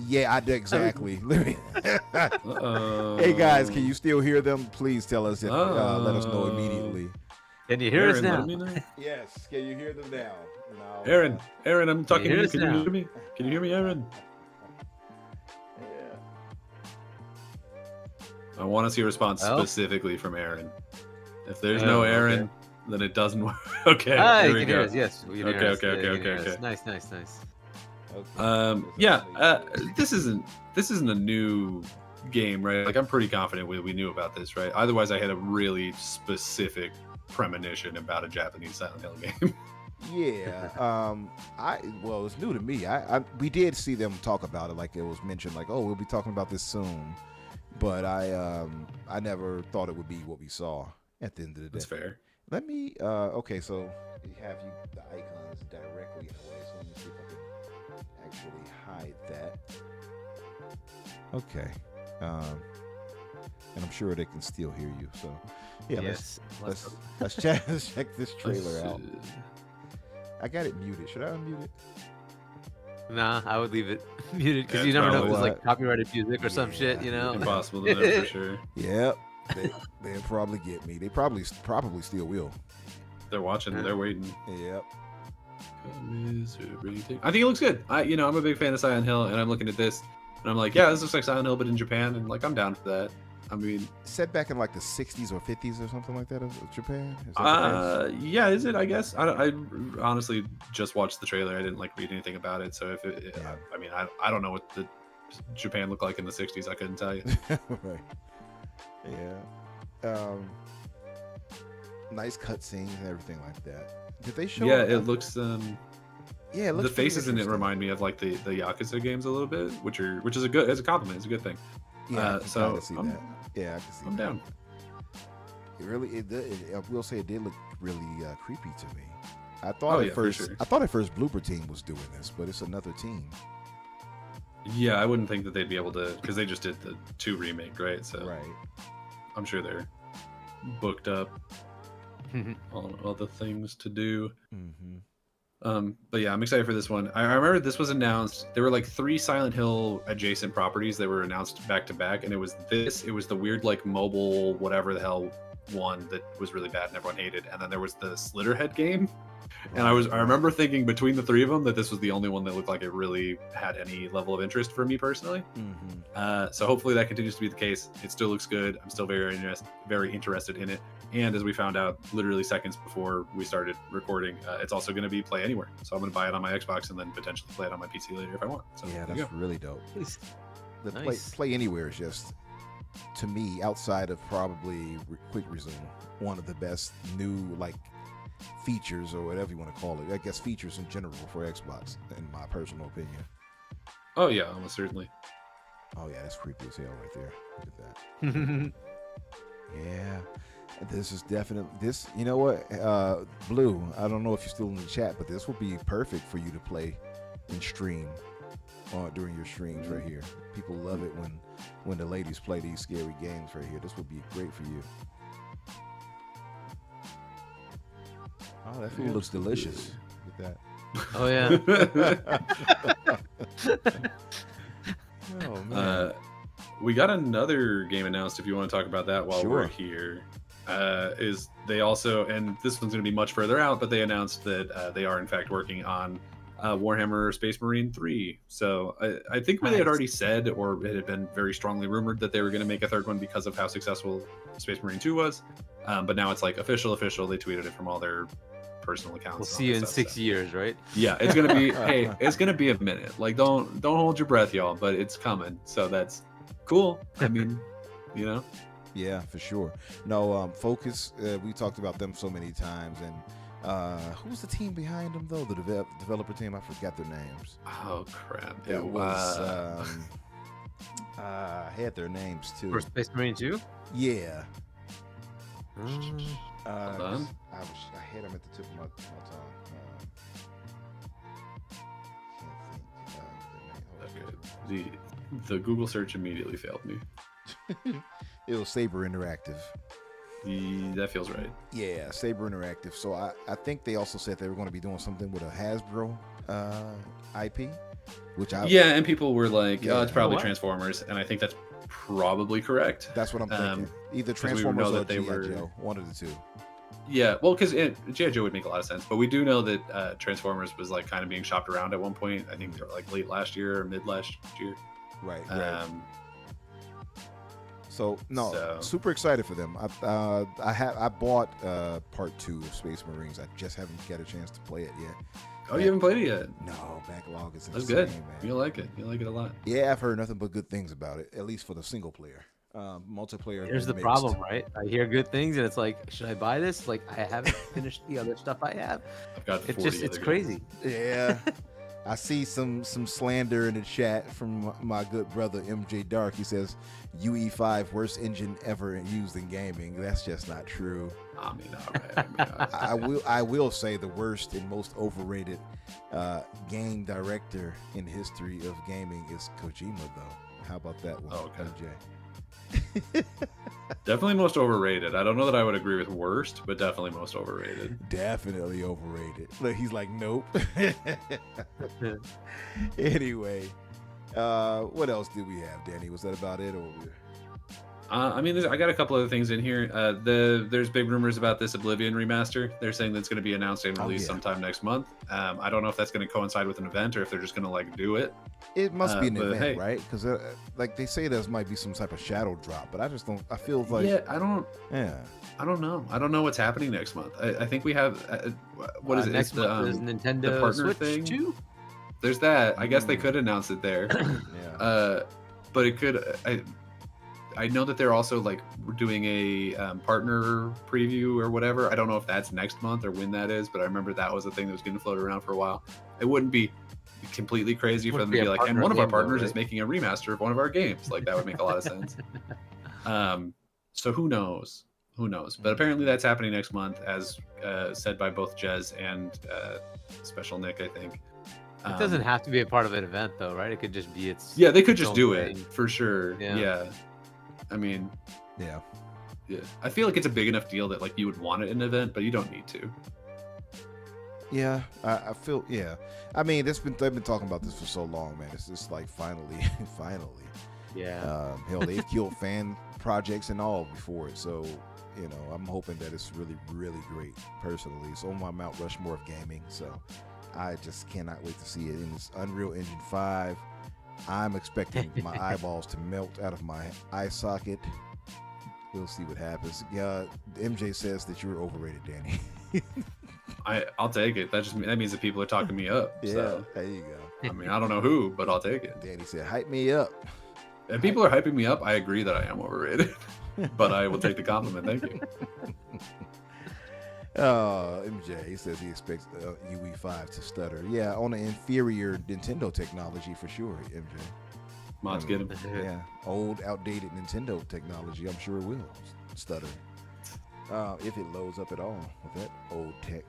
Yeah, I did exactly. Uh-oh. Hey guys, can you still hear them? Please tell us. Let us know immediately. Can you hear us Aaron, now? let me know. Yes. Can you hear them now? No. Aaron, I'm talking to hear you. us Can you now? hear me? Can you hear me, Aaron? Yeah. I want to see a response Oh. specifically from Aaron. If there's no Aaron, okay. then it doesn't work. Okay, Ah, there you we can hear go. us. Yes, we can Okay, hear us. okay, Yeah, okay, you can okay, hear us. okay. Nice. Okay. Yeah, this isn't a new game, right? Like I'm pretty confident we knew about this, right? Otherwise, I had a really specific premonition about a Japanese Silent Hill game. Yeah. Well, it's new to me. We did see them talk about it, like it was mentioned, like, oh, we'll be talking about this soon. But I never thought it would be what we saw at the end of the day. That's fair. Let me. Okay, so you have the icons directly in a way. So let me see if I can actually hide that. Okay. And I'm sure they can still hear you. So yeah, Yes. let's check this trailer out. I got it muted. Should I unmute it? Nah, I would leave it muted because Yeah, you never know if probably. it's like copyrighted music or some shit, you know? Impossible to know for sure. Yep. They'll probably get me. They probably still will. They're watching. They're waiting. Yep. I think it looks good. I'm a big fan of Silent Hill, and I'm looking at this, and I'm like, yeah, this looks like Silent Hill, but in Japan, and like I'm down for that. I mean, set back in like the 60s or 50s or something like that of Japan. Is that yeah, is it? I guess I honestly just watched the trailer. I didn't like read anything about it, so if it, Yeah. I mean, I don't know what the Japan looked like in the 60s. I couldn't tell you. Right. Yeah. Nice cutscenes and everything like that. Did they show? Yeah, it looks. Yeah, it looks the faces in it interesting. remind me of like the Yakuza games a little bit, which is a good, as a compliment, it's a good thing. Yeah, I can so kinda see that. Yeah, I can see. I'm that. down. It really, I will say, it did look really creepy to me. I thought at for first, sure. Blooper Team was doing this, but it's another team. Yeah, I wouldn't think that they'd be able to, because they just did the 2 remake, right? So Right. I'm sure they're booked up on other things to do. Mm-hmm. But yeah, I'm excited for this one. I remember this was announced. There were like 3 Silent Hill adjacent properties that were announced back to back, and it was the weird like mobile whatever the hell one that was really bad and everyone hated, and then there was the Slitterhead game. And I remember thinking between the 3 of them that this was the only one that looked like it really had any level of interest for me personally. Mm-hmm. So hopefully that continues to be the case. It still looks good. I'm still very interested in it. And as we found out literally seconds before we started recording, it's also going to be play anywhere. So I'm going to buy it on my Xbox and then potentially play it on my PC later if I want. So Yeah, there you that's really dope. The Nice. play anywhere is just, to me, outside of probably Quick Resume, one of the best new like features or whatever you want to call it. I guess features in general for Xbox, in my personal opinion. Oh yeah, almost certainly. Oh yeah, that's creepy as hell right there. Look at that. Yeah. This is definitely this. You know what, Blue? I don't know if you're still in the chat, but this would be perfect for you to play and stream during your streams right here. People love it when the ladies play these scary games right here. This would be great for you. Oh, that food looks delicious. Look at Oh yeah. that. Oh man. We got another game announced if you want to talk about that while Sure. we're here. Is they also, and this one's going to be much further out, but they announced that they are in fact working on Warhammer Space Marine 3. So I think they had already said, or it had been very strongly rumored that they were going to make a 3rd one because of how successful Space Marine 2 was. But now it's like official. They tweeted it from all their personal accounts. We'll see you in 6 years, right? Yeah, it's gonna be. Hey, it's gonna be a minute. Like, don't hold your breath, y'all. But it's coming. So that's cool. I mean, you know. Yeah, for sure. No, Focus. We talked about them so many times, and who's the team behind them though? The developer team. I forgot their names. Oh crap! It was. I had their names too. For Space Marine 2? Yeah. Mm. Hold on. I had them at the tip of my tongue. Can't think of their name. The Google search immediately failed me. It was Saber Interactive. That feels right. Yeah, Saber Interactive. So I think they also said they were going to be doing something with a Hasbro IP, which Yeah, and people were like, Yeah. "Oh, it's probably What? Transformers," and I think that's probably correct. That's what I'm thinking. Either 'cause we know Transformers or that they G.I. were- Joe, one of the two. Yeah, well, because G.I. Joe would make a lot of sense, but we do know that Transformers was like kind of being shopped around at one point. I think like late last year or mid last year. Right. Um, So no, super excited for them. I bought part 2 of Space Marines. I just haven't got a chance to play it yet. Oh, you haven't played it yet? No, backlog is insane. That's good. Man. You'll like it. You'll like it a lot. Yeah, I've heard nothing but good things about it. At least for the single player. Multiplayer. Here's the problem, right? I hear good things, and it's like, should I buy this? Like, I haven't finished the other stuff I have. I've got 40 it's crazy. Yeah. I see some slander in the chat from my good brother MJ Dark. He says UE5 worst engine ever used in gaming. That's just not true. I mean, all right. I will say the worst and most overrated game director in the history of gaming is Kojima, though. How about that one, MJ? Definitely most overrated. I don't know that I would agree with worst, but definitely most overrated. Definitely overrated. Look, he's like, nope. Anyway, what else did we have, Danny? Was that about it? Or I mean, I got a couple other things in here. There's big rumors about this Oblivion remaster. They're saying that's going to be announced and released sometime next month. I don't know if that's going to coincide with an event or if they're just going to like do it. It must be an event, right? Because like they say, there might be some type of shadow drop, but I just don't. I feel like I don't know. I don't know what's happening next month. I think we have what is it? Next month is Nintendo the partner Switch thing. 2? There's that. I guess they could announce it there. But it could. I know that they're also like doing a partner preview or whatever. I don't know if that's next month or when that is, but I remember that was a thing that was getting floated around for a while. It wouldn't be completely crazy for them to be like, and one of our partners is making a remaster of one of our games. Like that would make a lot of sense. So who knows? But apparently that's happening next month, as said by both Jez and Special Nick, I think. It doesn't have to be a part of an event, though, right? It could just be its. Yeah, they could just do it for sure. Yeah. I mean, yeah. I feel like it's a big enough deal that like you would want it in an event, but you don't need to. Yeah, I feel. Yeah, I mean, they've been talking about this for so long, man. It's just like finally. Yeah. Hell, they've killed fan projects and all before it, so I'm hoping that it's really, really great. Personally, it's on my Mount Rushmore of gaming, so I just cannot wait to see it in this Unreal Engine 5. I'm expecting my eyeballs to melt out of my eye socket. We'll see what happens. Yeah, MJ says that you're overrated, Danny. I'll take it. That means that people are talking me up. Yeah, so. There you go. I mean, I don't know who, but I'll take it. Danny said, "Hype me up." If people are hyping me up, I agree that I am overrated, but I will take the compliment. Thank you. MJ says he expects UE5 to stutter. Yeah, on an inferior Nintendo technology for sure, MJ. Mods get him. Yeah, old, outdated Nintendo technology. I'm sure it will stutter. If it loads up at all with that old tech.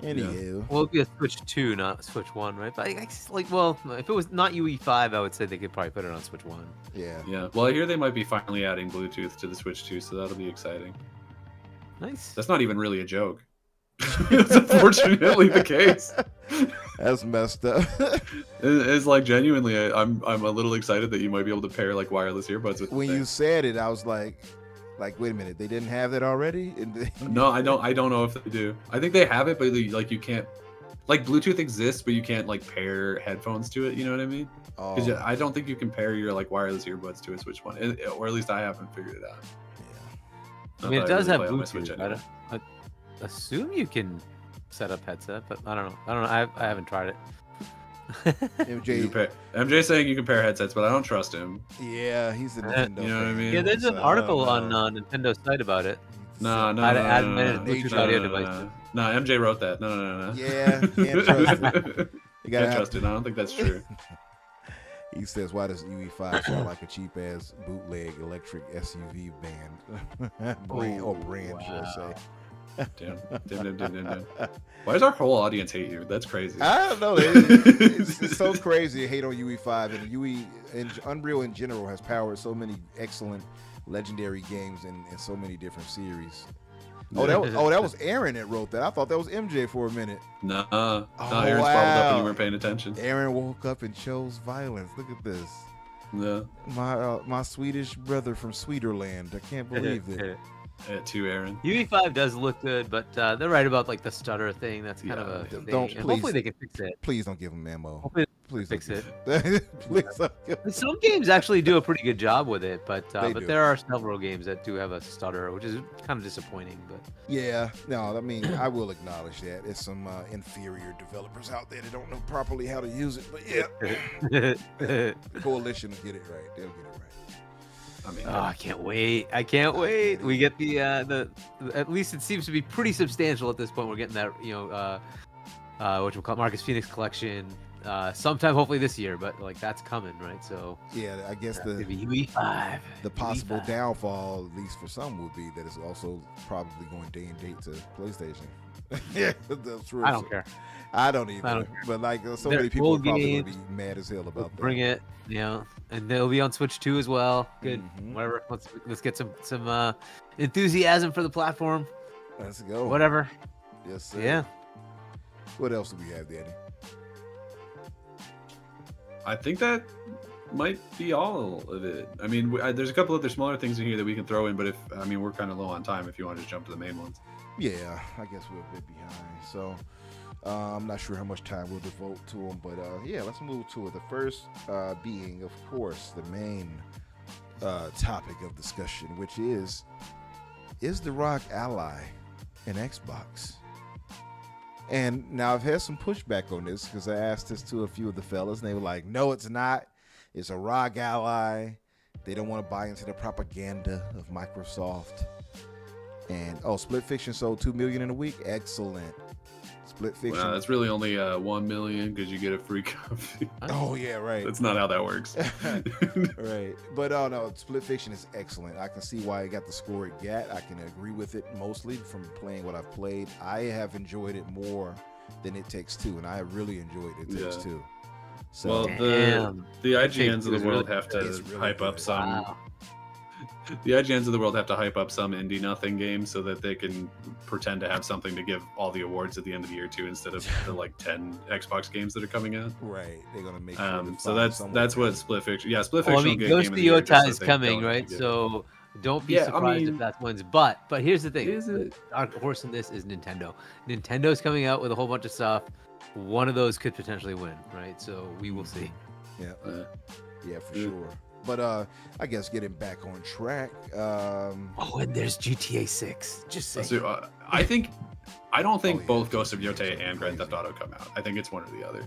Anywho. Well, it'd be a Switch 2, not Switch 1, right? But I guess, if it was not UE5, I would say they could probably put it on Switch 1. Yeah. Yeah. Well, I hear they might be finally adding Bluetooth to the Switch 2, so that'll be exciting. Nice. That's not even really a joke. It's unfortunately the case. That's messed up. It's like genuinely, I'm a little excited that you might be able to pair like wireless earbuds with. When you said it, I was like, wait a minute, they didn't have that already? No, I don't know if they do. I think they have it, but like you can't. Like Bluetooth exists, but you can't like pair headphones to it. You know what I mean? Because I don't think you can pair your like wireless earbuds to a Switch 1, or at least I haven't figured it out. I mean, it does have Bluetooth. I assume you can set up headset, but I don't know. I haven't tried it. MJ saying you can pair headsets, but I don't trust him. Yeah, he's a Nintendo. You know what I mean? Yeah, there's an article on Nintendo's site about it. No. Bluetooth audio device. No, MJ wrote that. No. Yeah, can't trust it. You can't trust it. I don't think that's true. He says, "Why does UE5 sound like a cheap-ass bootleg electric SUV brand, should I say?" Damn. Why does our whole audience hate you? That's crazy. I don't know. It's so crazy to hate on UE5, and UE and Unreal in general has powered so many excellent, legendary games in so many different series. That was Aaron that wrote that. I thought that was MJ for a minute. No, Aaron's bubbled up and you weren't paying attention. Aaron woke up and chose violence. Look at this. Yeah. My Swedish brother from Sweeterland. I can't believe it. To Aaron. UE5 does look good, but they're right about like the stutter thing. That's kind of a thing. And hopefully they can fix it. Please don't give him ammo. Please Fix don't it. do it. Please don't do it. Some games actually do a pretty good job with it, but They do. there are several games that do have a stutter, which is kind of disappointing. But Yeah, no, I mean, I will acknowledge that. There's some inferior developers out there that don't know properly how to use it. But yeah, the coalition will get it right. They'll get it right. I mean, I can't wait! I can't wait. We get the at least it seems to be pretty substantial at this point. We're getting that what we'll call Marcus Phoenix collection sometime hopefully this year, but like that's coming, right? So Yeah, I guess maybe UE5. the possible downfall, at least for some, would be that it's also probably going day and date to PlayStation. Yeah, that's true. I don't care. I don't either. I don't care. But like, so They're many people are full probably going to games. be mad as hell about that. Bring it, and they'll be on Switch 2 as well. Good, Mhm. whatever. Let's get some enthusiasm for the platform. Let's go. Whatever. Yes, sir. Yeah. What else do we have, Danny? I think that might be all of it. I mean, there's a couple other smaller things in here that we can throw in, but we're kind of low on time if you want to just jump to the main ones. Yeah, I guess we're a bit behind. So I'm not sure how much time we'll devote to them, but yeah, let's move to it. The first being, of course, the main topic of discussion, which is The Rock Ally an Xbox? And now I've had some pushback on this because I asked this to a few of the fellas, and they were like, no, it's not. It's a ROG ally. They don't want to buy into the propaganda of Microsoft. And, Split Fiction sold 2 million in a week. Excellent. Split Fiction. Well, that's really only 1 million because you get a free copy. Oh, yeah, right. That's not how that works. Right. But, no, Split Fiction is excellent. I can see why it got the score it got. I can agree with it mostly from playing what I've played. I have enjoyed it more than It Takes Two, and I really enjoyed It Takes Two. So, Well, the IGNs of the world have to hype up some. Wow. The IGNs of the world have to hype up some indie nothing game so that they can pretend to have something to give all the awards at the end of the year to, instead of the like 10 Xbox games that are coming out. right. They're gonna make sure to So find that's someone. what Split Fiction. Yeah, Split Well, Fiction. I mean, will get Ghost Game of of the Year just Yota so is they coming, don't right? get- So don't be Yeah, I surprised mean- if that wins. But here's the thing: Is it? our horse in this is Nintendo. Nintendo's coming out with a whole bunch of stuff. One of those could potentially win, right? So we will see. Yeah, Uh, for yeah. sure. But I guess getting back on track. Oh, and there's GTA 6. Just saying. so, I don't think yeah. both Ghost of Yota and Grand Theft Auto come out. I think it's one or the other.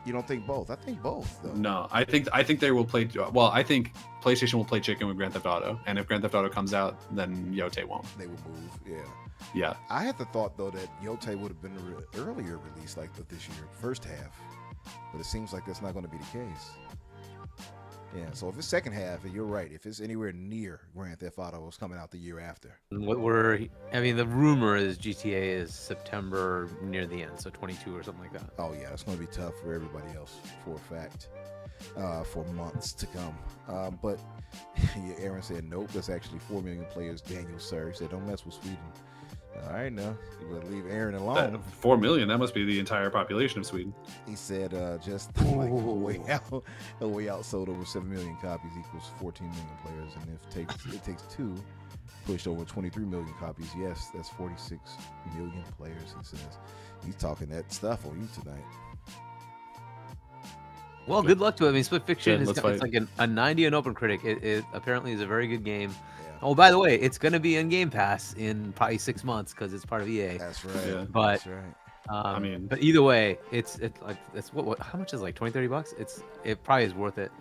You don't think both? I think both, though. No, I think they will play. Well, I think PlayStation will play chicken with Grand Theft Auto, and if Grand Theft Auto comes out, then Yota won't. They will move. Yeah. Yeah. I had the thought though that Yotei would have been an earlier release, like this year, first half. But it seems like that's not going to be the case. Yeah. So if it's second half, you're right. If it's anywhere near Grand Theft Auto, it's coming out the year after. The rumor is GTA is September near the end, so 22 or something like that. Oh yeah, it's going to be tough for everybody else for a fact, for months to come. But yeah, Aaron said nope. That's actually 4 million players. Daniel Sir said don't mess with Sweden. All right, now you better leave Aaron alone. 4 million. That must be the entire population of Sweden. He said just like a way out sold over 7 million copies equals 14 million players, and if It Takes Two pushed over 23 million copies, yes, that's 46 million players. He says he's talking that stuff on you tonight. Well, good luck to it. I mean, Split Fiction Good, is let's it's fight. like a 90 on OpenCritic. It apparently is a very good game. Yeah, Oh, by the way, it's going to be in Game Pass in probably 6 months because it's part of EA. that's right. Yeah. But That's right. mean- but either way, it's like it's what how much is it, like $20-$30? It probably is worth it.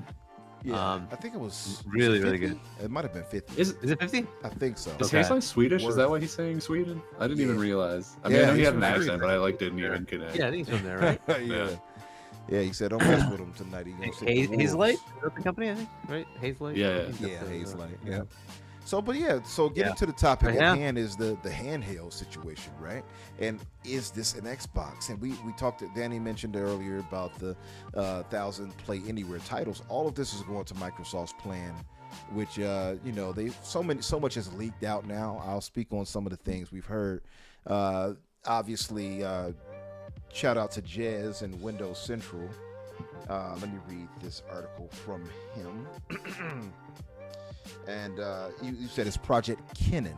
Yeah, I think it was really, was it really 50? good. It might have been 50. Is it 50? I think so. Is Okay. Hazeline Swedish? Is that Worth. why he's saying Sweden? I didn't Yeah. even realize. I mean, Yeah, I know he he's had an from accent, Sweden. but I didn't even connect. Yeah, I think he's from there, right? yeah. Yeah, he said don't mess with him tonight. He gonna sit the Hazelight? wolves. Is that the company, I think? Right? Hazelight? Yeah, I think Yeah, that's the- Hazelight. Yeah. So getting Yeah. to the topic Yeah. at hand is the handheld situation, right? And is this an Xbox? And we talked. Danny mentioned earlier about the 1,000 Play Anywhere titles. All of this is going to Microsoft's plan, which they so much has leaked out now. I'll speak on some of the things we've heard. Obviously, shout out to Jez and Windows Central. Let me read this article from him. And you said it's Project Kenan,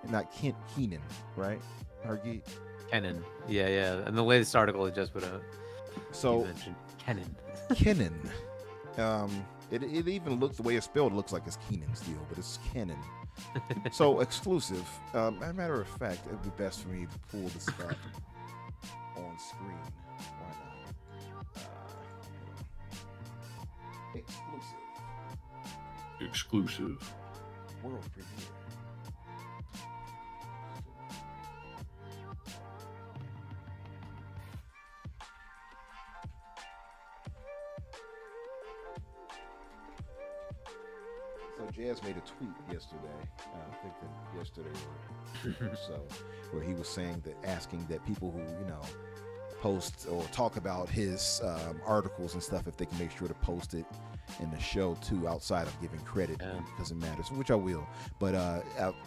not Keenan, right? Kenan. Yeah. And the latest article is just what So mentioned. Kenan. Kenan. It even looks, the way it's spelled, looks like it's Keenan still, but it's Kenan. So exclusive. As a matter of fact, it would be best for me to pull this back on screen. Why not? Exclusive. World premiere. So Jazz made a tweet yesterday, I think that yesterday or so, where he was saying that, asking that people who, post or talk about his articles and stuff, if they can make sure to post it in the show too, outside of giving credit, because it matters, which I will. But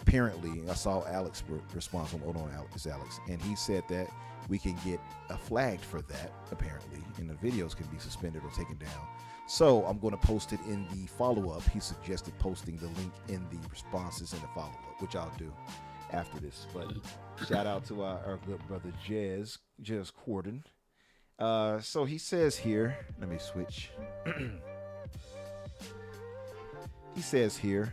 apparently, I saw Alex respond from Alex, and he said that we can get flagged for that, apparently, and the videos can be suspended or taken down. So I'm going to post it in the follow-up. He suggested posting the link in the responses in the follow-up, which I'll do after this. But shout out to our good brother Jez Corden. So he says here, let me switch. He says here,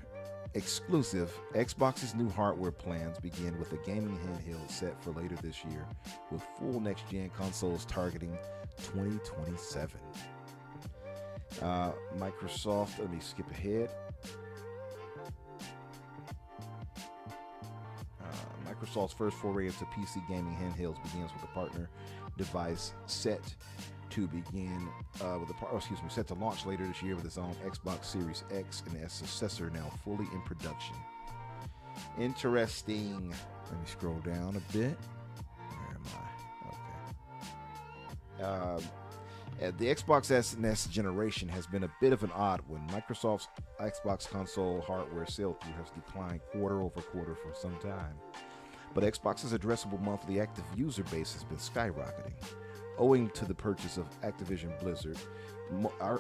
exclusive, Xbox's new hardware plans begin with a gaming handheld set for later this year, with full next-gen consoles targeting 2027. Microsoft, let me skip ahead. Microsoft's first foray into PC gaming handhelds begins with a partner device set to begin set to launch later this year with its own Xbox Series X and its successor now fully in production. Interesting. Let me scroll down a bit. Where am I? Okay. The Xbox S and S generation has been a bit of an odd one. Microsoft's Xbox console hardware sell-through has declined quarter over quarter for some time, but Xbox's addressable monthly active user base has been skyrocketing, owing to the purchase of Activision Blizzard,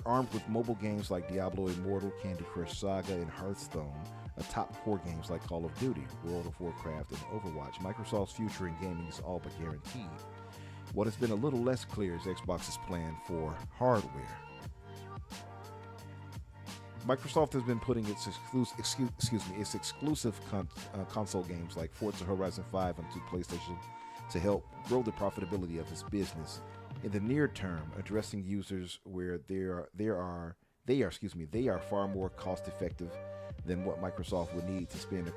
armed with mobile games like Diablo Immortal, Candy Crush Saga, and Hearthstone, atop core games like Call of Duty, World of Warcraft, and Overwatch. Microsoft's future in gaming is all but guaranteed. What has been a little less clear is Xbox's plan for hardware. Microsoft has been putting its exclusive console games like Forza Horizon 5 onto PlayStation to help grow the profitability of its business. In the near term, addressing users where they are far more cost effective than what Microsoft would need to spend to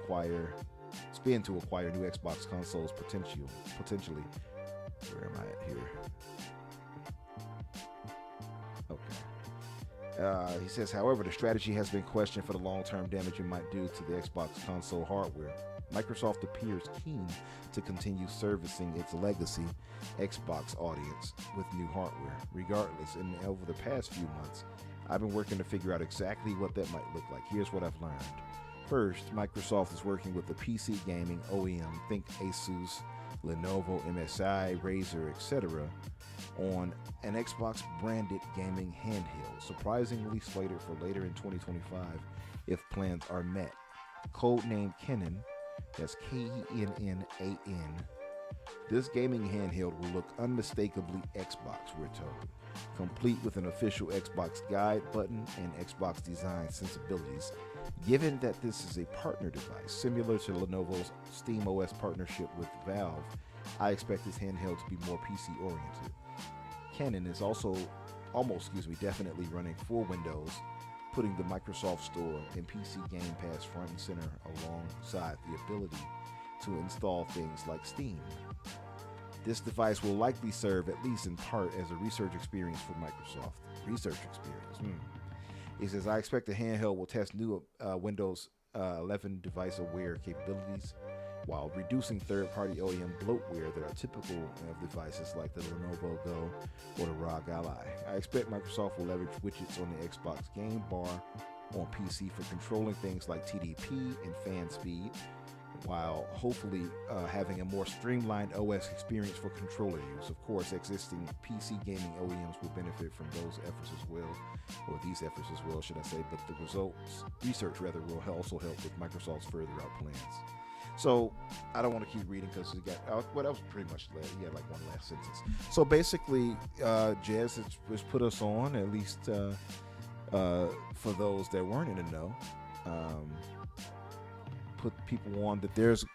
acquire new Xbox consoles potentially. Where am I at here? Okay. He says, however, the strategy has been questioned for the long-term damage it might do to the Xbox console hardware. Microsoft appears keen to continue servicing its legacy Xbox audience with new hardware. Regardless, and over the past few months, I've been working to figure out exactly what that might look like. Here's what I've learned. First, Microsoft is working with the PC gaming OEM, think Asus, Lenovo, MSI, Razer, etc., on an Xbox branded gaming handheld, surprisingly slated for later in 2025 if plans are met. Codenamed Kenan, that's Kennan. This gaming handheld will look unmistakably Xbox, we're told, complete with an official Xbox guide button and Xbox design sensibilities. Given that this is a partner device, similar to Lenovo's SteamOS partnership with Valve, I expect this handheld to be more PC-oriented. Kenan is definitely running full Windows, putting the Microsoft Store and PC Game Pass front and center alongside the ability to install things like Steam. This device will likely serve, at least in part, as a research experience for Microsoft. He says, I expect the handheld will test new Windows 11 device-aware capabilities while reducing third-party OEM bloatware that are typical of devices like the Lenovo Go or the ROG Ally. I expect Microsoft will leverage widgets on the Xbox Game Bar on PC for controlling things like TDP and fan speed, while hopefully having a more streamlined OS experience for controller use. Of course, existing PC gaming OEMs will benefit from these efforts as well, should I say, but the research will also help with Microsoft's further out plans. So I don't want to keep reading because he got well. That was pretty much he had like one last sentence. So basically, Jazz has put us on, at least for those that weren't in the know. Put people on that there's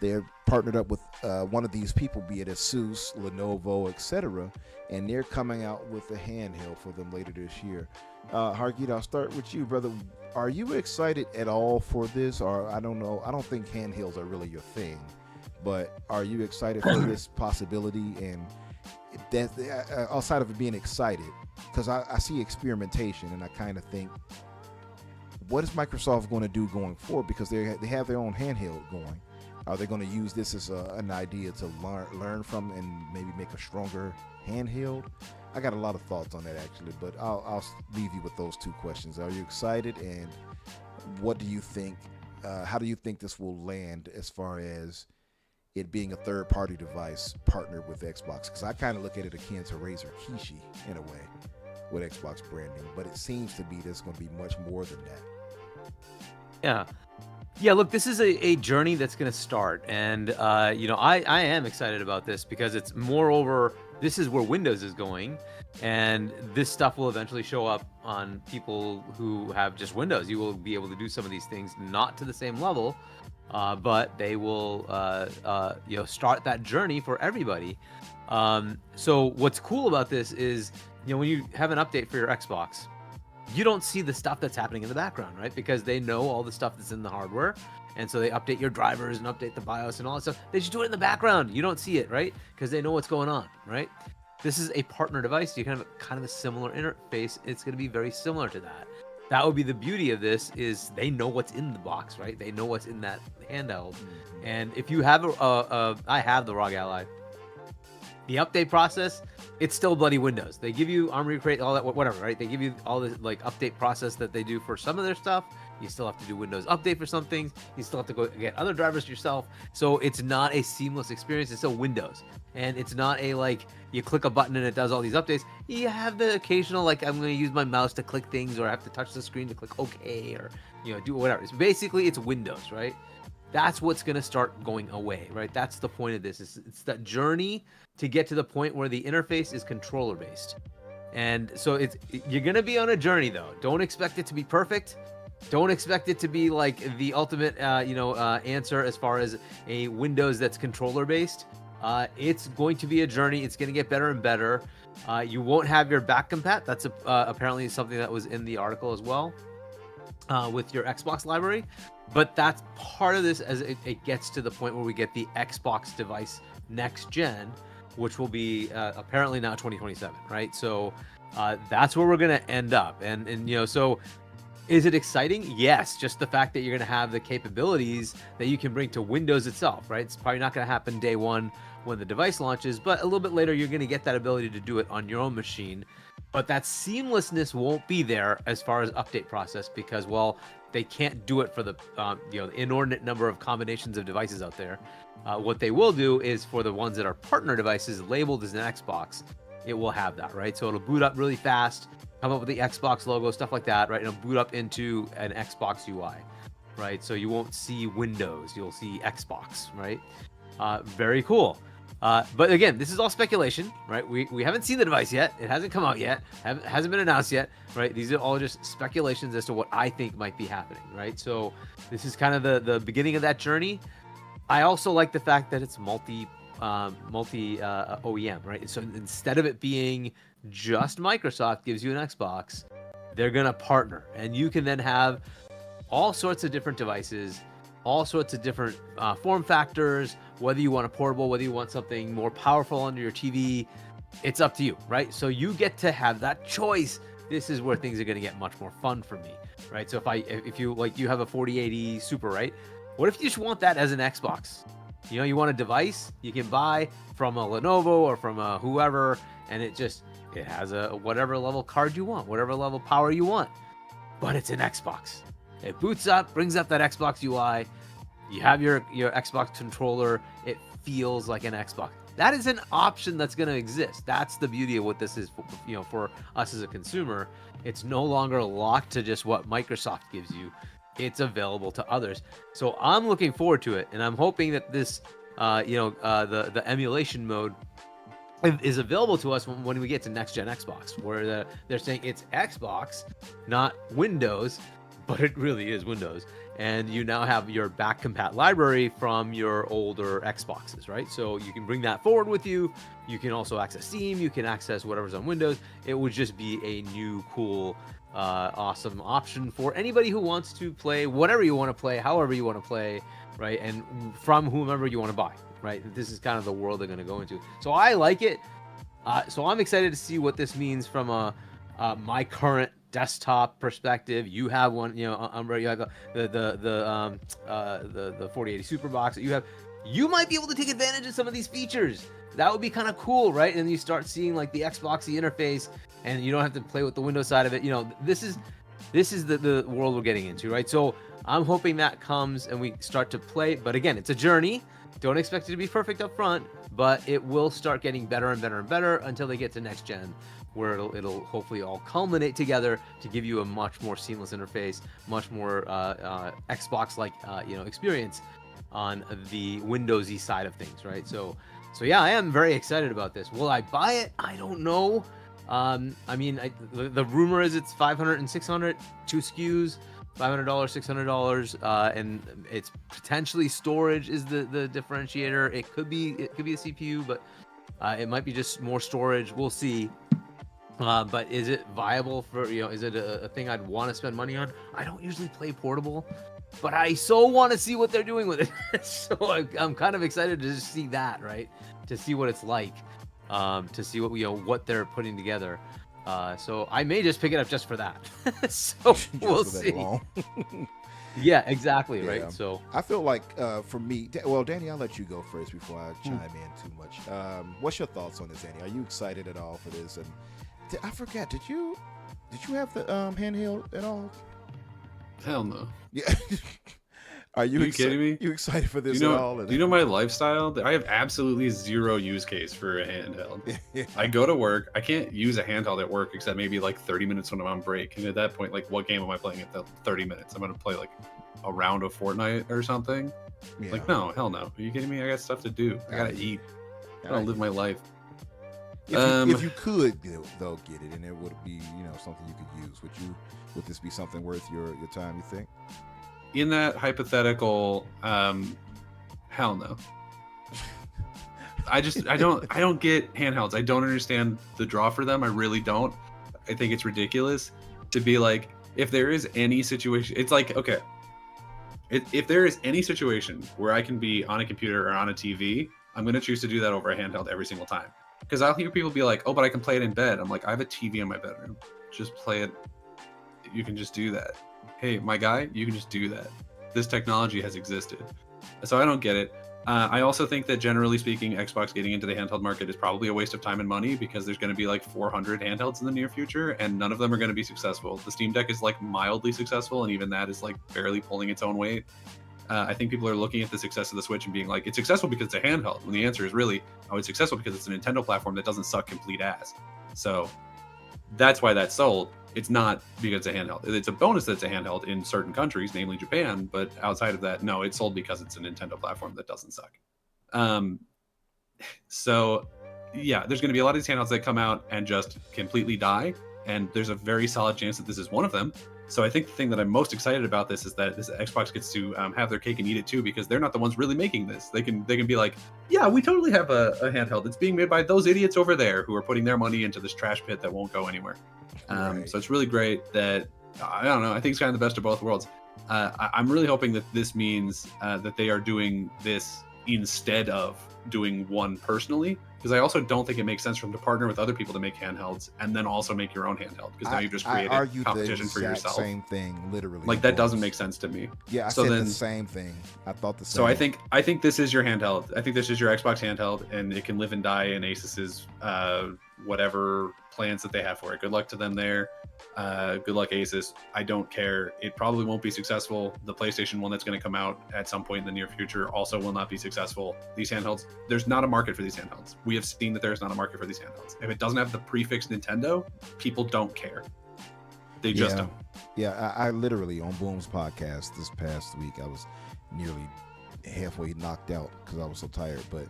they're partnered up with one of these people, be it Asus, Lenovo, etc., and they're coming out with a handheld for them later this year. Hargeet, I'll start with you, brother. Are you excited at all for this? Or I don't know, I don't think handhelds are really your thing, but are you excited for this possibility? And that outside of it being excited, because I see experimentation, and I kind of think, what is Microsoft going to do going forward? Because they have their own handheld going. Are they going to use this as an idea to learn from and maybe make a stronger handheld? I got a lot of thoughts on that actually, but I'll leave you with those two questions. Are you excited, and what do you think? How do you think this will land as far as it being a third-party device partnered with Xbox? Because I kind of look at it akin to Razer Kishi in a way with Xbox branding, but it seems to be there's going to be much more than that. Yeah, look, this is a journey that's going to start, and I am excited about this because it's moreover, this is where Windows is going, and this stuff will eventually show up on people who have just Windows. You will be able to do some of these things, not to the same level, but they will start that journey for everybody. So what's cool about this is, when you have an update for your Xbox, you don't see the stuff that's happening in the background, right? Because they know all the stuff that's in the hardware. And so they update your drivers and update the BIOS and all that stuff. They just do it in the background. You don't see it, right? Because they know what's going on, right? This is a partner device. You can have kind of a similar interface. It's going to be very similar to that. That would be the beauty of this, is they know what's in the box, right? They know what's in that handheld. And if you have I have the ROG Ally. The update process, it's still bloody Windows. They give you Armory Crate, all that, whatever, right? They give you all this like update process that they do for some of their stuff. You still have to do Windows Update for some things. You still have to go get other drivers yourself. So it's not a seamless experience. It's still Windows. And it's not a like, you click a button and it does all these updates. You have the occasional, like, I'm going to use my mouse to click things, or I have to touch the screen to click OK, or, do whatever. It's basically, it's Windows, right? That's what's going to start going away, right? That's the point of this. It's that journey to get to the point where the interface is controller based. And so you're going to be on a journey, though. Don't expect it to be perfect. Don't expect it to be like the ultimate, answer as far as a Windows that's controller based. It's going to be a journey. It's going to get better and better. You won't have your back compat. That's apparently something that was in the article as well, with your Xbox library. But that's part of this as it gets to the point where we get the Xbox device next gen, which will be apparently now 2027, right? So that's where we're going to end up. And so is it exciting? Yes. Just the fact that you're going to have the capabilities that you can bring to Windows itself, right? It's probably not going to happen day one when the device launches, but a little bit later, you're going to get that ability to do it on your own machine. But that seamlessness won't be there as far as update process, because, well, they can't do it for the inordinate number of combinations of devices out there. What they will do is, for the ones that are partner devices labeled as an Xbox, it will have that, right? So it'll boot up really fast, come up with the Xbox logo, stuff like that, right? It'll boot up into an Xbox UI, right? So you won't see Windows, you'll see Xbox, right? Very cool. But again, this is all speculation, right? We haven't seen the device yet. It hasn't come out yet. Hasn't been announced yet, right? These are all just speculations as to what I think might be happening, right? So this is kind of the beginning of that journey. I also like the fact that it's multi OEM, right? So instead of it being just Microsoft gives you an Xbox, they're gonna partner, and you can then have all sorts of different devices, all sorts of different form factors, whether you want a portable, whether you want something more powerful under your TV, it's up to you, right? So you get to have that choice. This is where things are going to get much more fun for me, right? So if you have a 4080 Super, right? What if you just want that as an Xbox? You want a device you can buy from a Lenovo or from a whoever, and it has a whatever level card you want, whatever level power you want, but it's an Xbox. It boots up, brings up that Xbox UI. You have your Xbox controller. It feels like an Xbox. That is an option that's going to exist. That's the beauty of what this is, for us as a consumer. It's no longer locked to just what Microsoft gives you. it's available to others. So I'm looking forward to it, and I'm hoping that this, the emulation mode is available to us when we get to next gen Xbox, where they're saying it's Xbox, not Windows, but it really is Windows. And you now have your back compat library from your older Xboxes, right? So you can bring that forward with you. You can also access Steam. You can access whatever's on Windows. It would just be a new, cool, awesome option for anybody who wants to play whatever you want to play, however you want to play, right? And from whomever you want to buy, right? This is kind of the world they're going to go into. So I like it. So I'm excited to see what this means from my current desktop perspective. You have one, Umbra, you have the 4080 Super Box that you have. You might be able to take advantage of some of these features. That would be kind of cool, right? And you start seeing like the Xboxy interface, and you don't have to play with the Windows side of it. This is the world we're getting into, right? So I'm hoping that comes and we start to play. But again, it's a journey. Don't expect it to be perfect up front, but it will start getting better and better and better until they get to next gen, where it'll hopefully all culminate together to give you a much more seamless interface, much more Xbox-like experience on the Windowsy side of things, right? So yeah, I am very excited about this. Will I buy it? I don't know. The rumor is it's $500 and $600, 2 SKUs, $500, $600, and it's potentially storage is the differentiator. It could be a CPU, but it might be just more storage. We'll see. But is it viable for, is it a thing I'd want to spend money on? I don't usually play portable, but I so want to see what they're doing with it. So I'm kind of excited to just see that, right? To see what it's like, to see what they're putting together. So I may just pick it up just for that. So we'll see. Yeah, exactly. Yeah. Right. So I feel like for me, well, Danny, I'll let you go first before I chime in too much. What's your thoughts on this, Danny? Are you excited at all for this? And I forget, did you have the handheld at all? Hell no. Yeah. Are you kidding me? You excited for this at all? Do you know my lifestyle? I have absolutely zero use case for a handheld. Yeah. I go to work. I can't use a handheld at work except maybe like 30 minutes when I'm on break. And at that point, like, what game am I playing at the 30 minutes? I'm going to play like a round of Fortnite or something. Yeah. Like, no, hell no. Are you kidding me? I got stuff to do. I got to eat. I got to live my life. If you could, though, get it, and it would be, something you could use, would this be something worth your time, you think? In that hypothetical, hell no. I don't get handhelds. I don't understand the draw for them. I really don't. I think it's ridiculous to be like, if there is any situation, it's like, okay, if there is any situation where I can be on a computer or on a TV, I'm going to choose to do that over a handheld every single time. Because I'll hear people be like, oh, but I can play it in bed. I'm like, I have a TV in my bedroom. Just play it. You can just do that. Hey, my guy, you can just do that. This technology has existed. So I don't get it. I also think that generally speaking, Xbox getting into the handheld market is probably a waste of time and money because there's going to be like 400 handhelds in the near future and none of them are going to be successful. The Steam Deck is like mildly successful and even that is like barely pulling its own weight. I think people are looking at the success of the Switch and being like, it's successful because it's a handheld. When the answer is really, oh, it's successful because it's a Nintendo platform that doesn't suck complete ass. So that's why that's sold. It's not because it's a handheld. It's a bonus that it's a handheld in certain countries, namely Japan. But outside of that, no, it's sold because it's a Nintendo platform that doesn't suck. So yeah, there's going to be a lot of these handhelds that come out and just completely die. And there's a very solid chance that this is one of them. So I think the thing that I'm most excited about this is that this Xbox gets to have their cake and eat it too, because they're not the ones really making this. They can be like, yeah, we totally have a handheld. It's being made by those idiots over there who are putting their money into this trash pit that won't go anywhere. Right. So it's really great that, I don't know, I think it's kind of the best of both worlds. I'm really hoping that this means that they are doing this instead of doing one personally, because I also don't think it makes sense for them to partner with other people to make handhelds and then also make your own handheld, because now you've just created competition for yourself. Same thing, literally. Like that doesn't make sense to me. Yeah, I said the same thing. I thought the same. So I think this is your handheld. I think this is your Xbox handheld, and it can live and die in Asus's whatever plans that they have for it. Good luck to them there. Good luck, Asus. I don't care. It probably won't be successful. The PlayStation one that's going to come out at some point in the near future also will not be successful. These handhelds, there's not a market for these handhelds. We have seen that there's not a market for these handhelds. If it doesn't have the prefix Nintendo, people don't care. They just don't. Yeah, I literally on Boom's podcast this past week, I was nearly halfway knocked out because I was so tired. But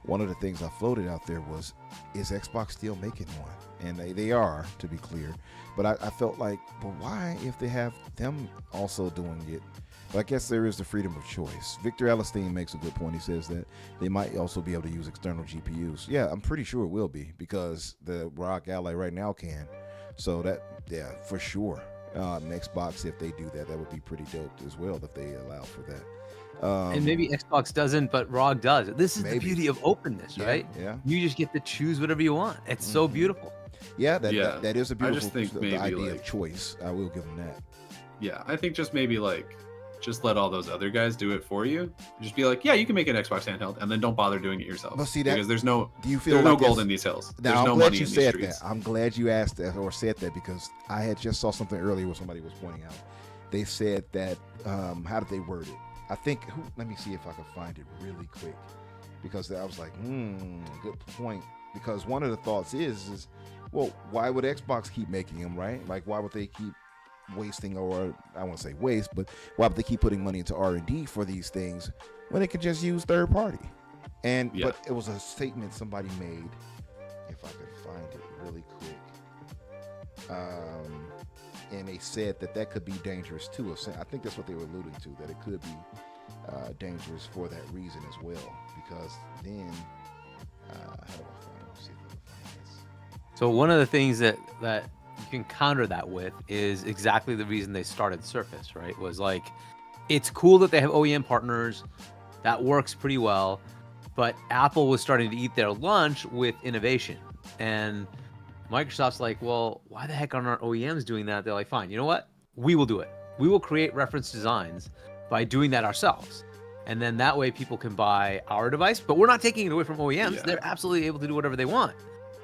one of the things I floated out there was, is Xbox still making one? And they are, to be clear. But I felt like, but why if they have them also doing it? But I guess there is the freedom of choice. Victor Ellenstein makes a good point. He says that they might also be able to use external GPUs. Yeah, I'm pretty sure it will be because the ROG Ally right now can. So that, yeah, for sure. Xbox, if they do that, that would be pretty dope as well if they allow for that. And maybe Xbox doesn't, but ROG does. This is the beauty of openness, right? Yeah. You just get to choose whatever you want. It's so beautiful. Yeah, that is a beautiful the idea of choice. I will give them that. Yeah, I think just maybe like, just let all those other guys do it for you. Just be like, yeah, you can make an Xbox handheld, and then don't bother doing it yourself. But see that, because there's no, do you feel there's like no gold in these hills. Now, There's I'm no glad money you in these said streets. that. I'm glad you asked that or said that because I had just saw something earlier where somebody was pointing out. They said that, how did they word it? I think, let me see if I can find it really quick because I was like, good point. Because one of the thoughts is, well, why would Xbox keep making them, right? Like, why would they keep wasting, or I won't say waste, but why would they keep putting money into R&D for these things when they could just use third party? And but it was a statement somebody made, if I could find it really quick, and they said that could be dangerous too. I think that's what they were alluding to, that it could be dangerous for that reason as well, because then how do I find it? See if I can find this. So one of the things that you can counter that with is exactly the reason they started Surface, right? Was like, it's cool that they have OEM partners. That works pretty well. But Apple was starting to eat their lunch with innovation. And Microsoft's like, well, why the heck aren't our OEMs doing that? They're like, fine, you know what? We will do it. We will create reference designs by doing that ourselves. And then that way people can buy our device, but we're not taking it away from OEMs. Yeah. They're absolutely able to do whatever they want.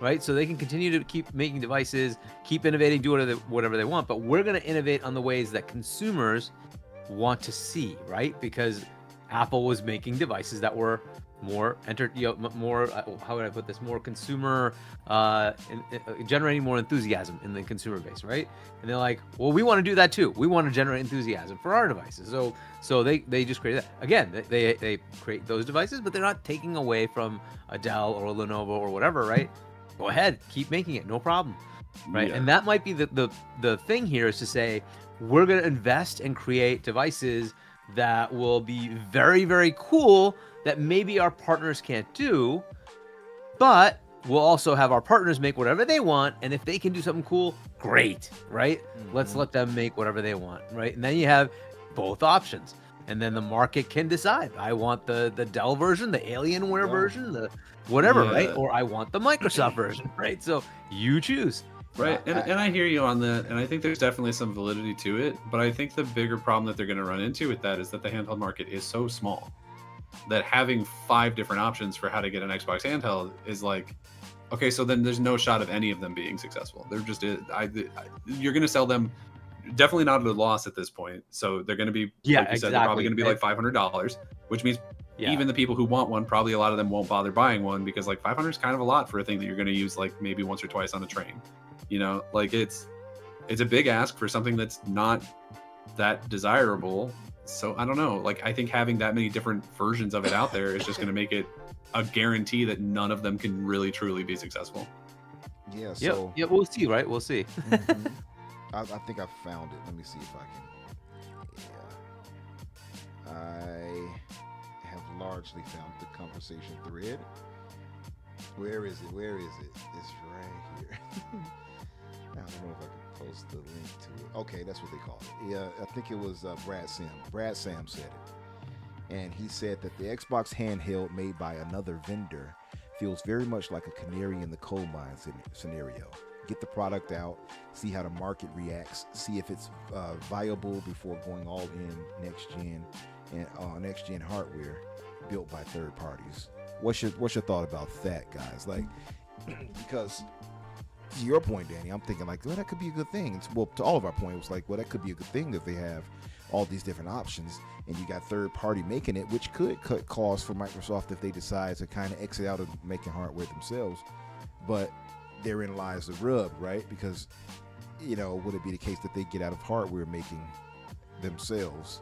Right, so they can continue to keep making devices, keep innovating, do whatever they want. But we're going to innovate on the ways that consumers want to see, right? Because Apple was making devices that were more more how would I put this? More consumer, generating more enthusiasm in the consumer base, right? And they're like, well, we want to do that too. We want to generate enthusiasm for our devices. So they just created that. Again, they create those devices, but they're not taking away from a Dell or a Lenovo or whatever, right? Go ahead, keep making it, no problem, right? Yeah. And that might be the thing here, is to say we're going to invest and create devices that will be very, very cool that maybe our partners can't do, but we'll also have our partners make whatever they want, and if they can do something cool, great, right? Let's let them make whatever they want, right? And then you have both options, and then the market can decide. I want the Dell version, the Alienware version, the whatever, right? Or I want the Microsoft version, right? So you choose. Right, and I hear you on that, and I think there's definitely some validity to it, but I think the bigger problem that they're going to run into with that is that the handheld market is so small that having 5 different options for how to get an Xbox handheld is like, okay, so then there's no shot of any of them being successful. They're just, you're going to sell them definitely not at a loss at this point, so they're going to be, like you said, they're probably going to be like $500, which means even the people who want one, probably a lot of them won't bother buying one, because like 500 is kind of a lot for a thing that you're going to use like maybe once or twice on a train. You know, like it's a big ask for something that's not that desirable. So I don't know, like I think having that many different versions of it out there is just going to make it a guarantee that none of them can really truly be successful. Yeah. So yeah, we'll see, right? We'll see. I think I found it. Let me see if I can. Yeah. I have largely found the conversation thread. Where is it? It's right here. I don't know if I can post the link to it. Okay, that's what they call it. Yeah, I think it was Brad Sam. Brad Sam said it. And he said that the Xbox handheld made by another vendor feels very much like a canary in the coal mine scenario. Get the product out, see how the market reacts, see if it's viable before going all in next gen and next gen hardware built by third parties. What's your thought about that, guys? Like, because to your point, Danny, I'm thinking like, well, that could be a good thing. Well, to all of our point, it was like, well, that could be a good thing if they have all these different options and you got third party making it, which could cut costs for Microsoft if they decide to kind of exit out of making hardware themselves. But therein lies the rub, right? Because would it be the case that they get out of hardware making themselves?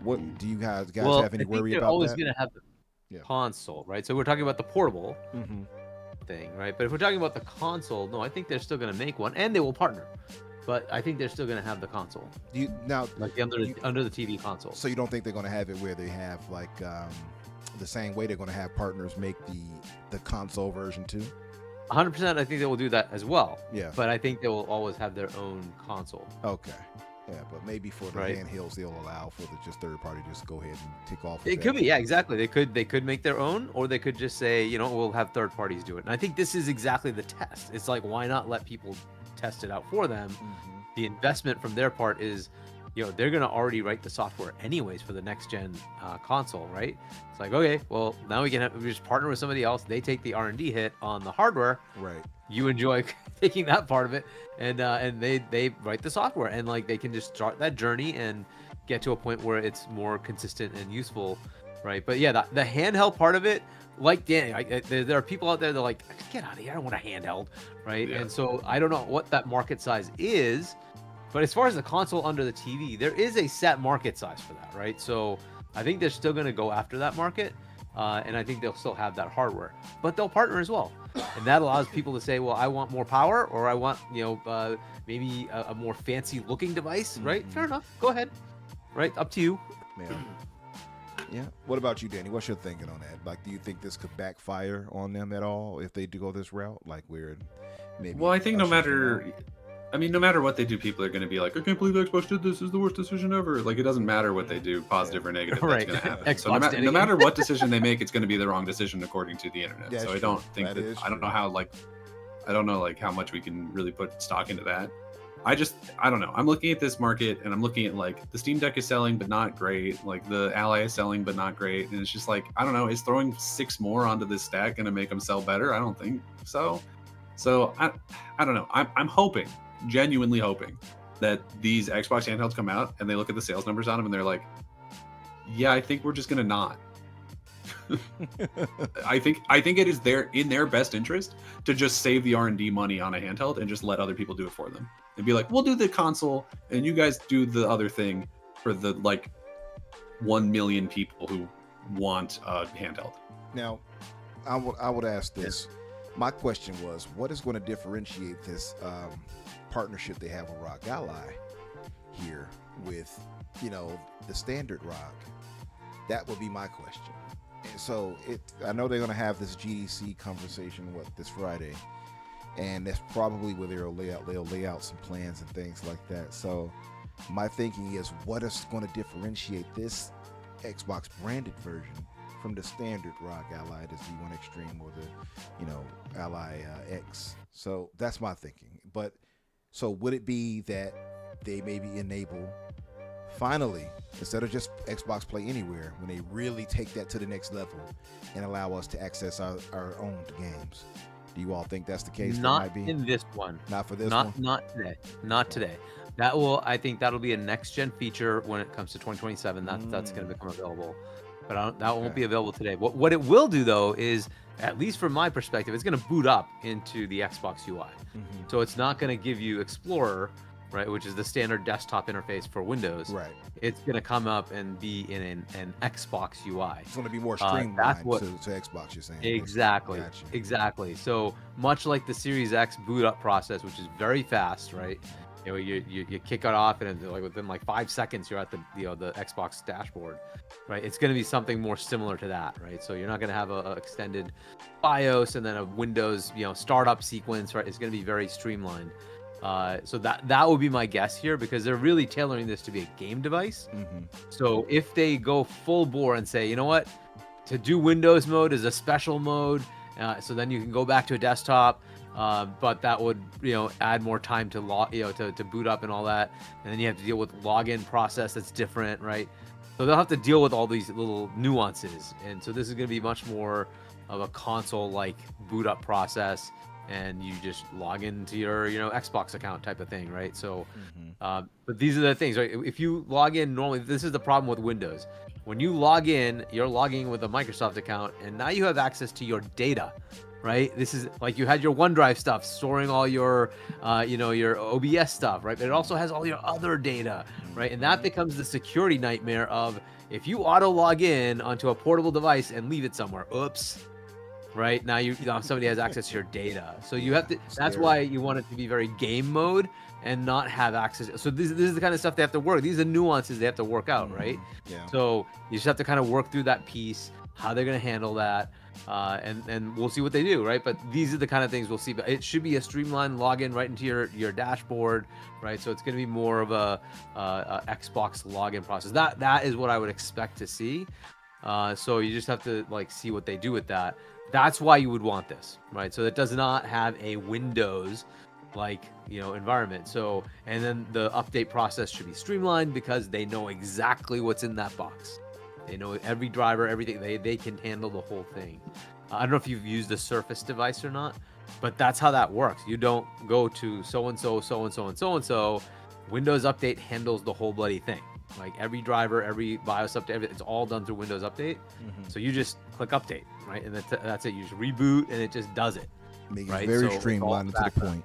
What do you guys Well, have any I think worry they're about always that? going to have the Yeah. console, right? So we're talking about the portable Mm-hmm. thing, right? But if we're talking about the console, no, I think they're still going to make one, and they will partner. But I think they're still going to have the console, like under the TV console. So you don't think they're going to have it where they have like the same way they're going to have partners make the console version too? 100%, I think they will do that as well. Yeah. But I think they will always have their own console. Okay. Yeah, but maybe for the Right. handhelds, they'll allow for the just third party just go ahead and tick off. It could be, yeah, exactly. They could make their own, or they could just say, we'll have third parties do it. And I think this is exactly the test. It's like, why not let people test it out for them? Mm-hmm. The investment from their part is, they're gonna already write the software anyways for the next gen console, right? It's like, okay, well, now we just partner with somebody else. They take the R&D hit on the hardware. Right. You enjoy taking that part of it, and they write the software, and like they can just start that journey and get to a point where it's more consistent and useful, right? But yeah, the handheld part of it, like Danny, there are people out there that are like, get out of here, I don't want a handheld, right? Yeah. And so I don't know what that market size is, but as far as the console under the TV, there is a set market size for that, right? So I think they're still going to go after that market, and I think they'll still have that hardware, but they'll partner as well. And that allows people to say, well, I want more power, or I want, maybe a more fancy looking device, right? Mhm. Fair enough. Go ahead. Right. Up to you. Yeah. Yeah. What about you, Danny? What's your thinking on that? Like, do you think this could backfire on them at all if they do go this route? Like, we're maybe. Well, I think no ushers them matter, out? no matter what they do, people are going to be like, I can't believe Xbox did this. This is the worst decision ever. Like, it doesn't matter what they do, positive or negative. Right. That's going to happen. Xbox So did it. no matter what decision they make, it's going to be the wrong decision according to the internet. That's so I true. don't think That that. is I don't true. know how I don't know how much we can really put stock into that. I don't know. I'm looking at this market and I'm looking at like the Steam Deck is selling but not great. Like the Ally is selling but not great. And it's just like, I don't know, is throwing 6 more onto this stack going to make them sell better? I don't think so. So I don't know. I'm hoping, genuinely hoping that these Xbox handhelds come out and they look at the sales numbers on them and they're like, yeah, I think we're just going to not. I think it is in their best interest to just save the R&D money on a handheld and just let other people do it for them and be like, we'll do the console and you guys do the other thing for the like 1 million people who want a handheld. Now, I would ask this. My question was, what is going to differentiate this partnership they have with Rock Ally here with, the standard Rock? That would be my question. And so I know they're going to have this GDC conversation this Friday, and that's probably where they'll lay out some plans and things like that. So my thinking is, what is going to differentiate this Xbox branded version from the standard Rock Ally, the Z1 Extreme, or the Ally X? So that's my thinking. But so would it be that they maybe enable, finally, instead of just Xbox Play Anywhere, when they really take that to the next level and allow us to access our own games? Do you all think that's the case? Not that might be? in this one. Not for this one? Not today. Not today. I think that'll be a next gen feature when it comes to 2027. That's going to become available. But that won't be available today. What it will do, though, is, at least from my perspective, it's going to boot up into the Xbox UI. Mm-hmm. So it's not going to give you Explorer, right, which is the standard desktop interface for Windows. Right. It's going to come up and be in an Xbox UI. It's going to be more That's streamlined what- to Xbox, you're saying. Exactly. Gotcha. Exactly. So much like the Series X boot up process, which is very fast, right? You kick it off and like within like 5 seconds you're at the the Xbox dashboard, right? It's going to be something more similar to that, right? So you're not going to have a extended BIOS and then a Windows startup sequence, right? It's going to be very streamlined. So that would be my guess here, because they're really tailoring this to be a game device. Mm-hmm. So if they go full bore and say, you know what, to do Windows mode is a special mode, so then you can go back to a desktop, but that would add more time to to boot up and all that, and then you have to deal with login process that's different, right? So they'll have to deal with all these little nuances, and so this is going to be much more of a console-like boot up process, and you just log into your Xbox account type of thing, right? So but these are the things, right? If you log in normally, this is the problem with Windows. When you log in, you're logging with a Microsoft account, and now you have access to your data, right? This is like you had your OneDrive stuff storing all your, your OBS stuff, right? But it also has all your other data, right? And that becomes the security nightmare of if you auto log in onto a portable device and leave it somewhere, oops, right? Now somebody has access to your data. So you have to, that's why you want it to be very game mode and not have access. So this is the kind of stuff they have to work. These are nuances they have to work out, right? Yeah. So you just have to kind of work through that piece, how they're going to handle that. And we'll see what they do, right? But these are the kind of things we'll see. But it should be a streamlined login right into your dashboard, right? So it's going to be more of a Xbox login process. That is what I would expect to see. So you just have to like see what they do with that. That's why you would want this, right? So it does not have a Windows environment. So, and then the update process should be streamlined because they know exactly what's in that box. They know every driver, everything. They can handle the whole thing. I don't know if you've used a Surface device or not, but that's how that works. You don't go to so-and-so, so-and-so, and so-and-so. Windows Update handles the whole bloody thing. Like every driver, every BIOS update, it's all done through Windows Update. So you just click Update, right? And that's it. You just reboot and it just does it. Make right? it very So streamlined and to the point.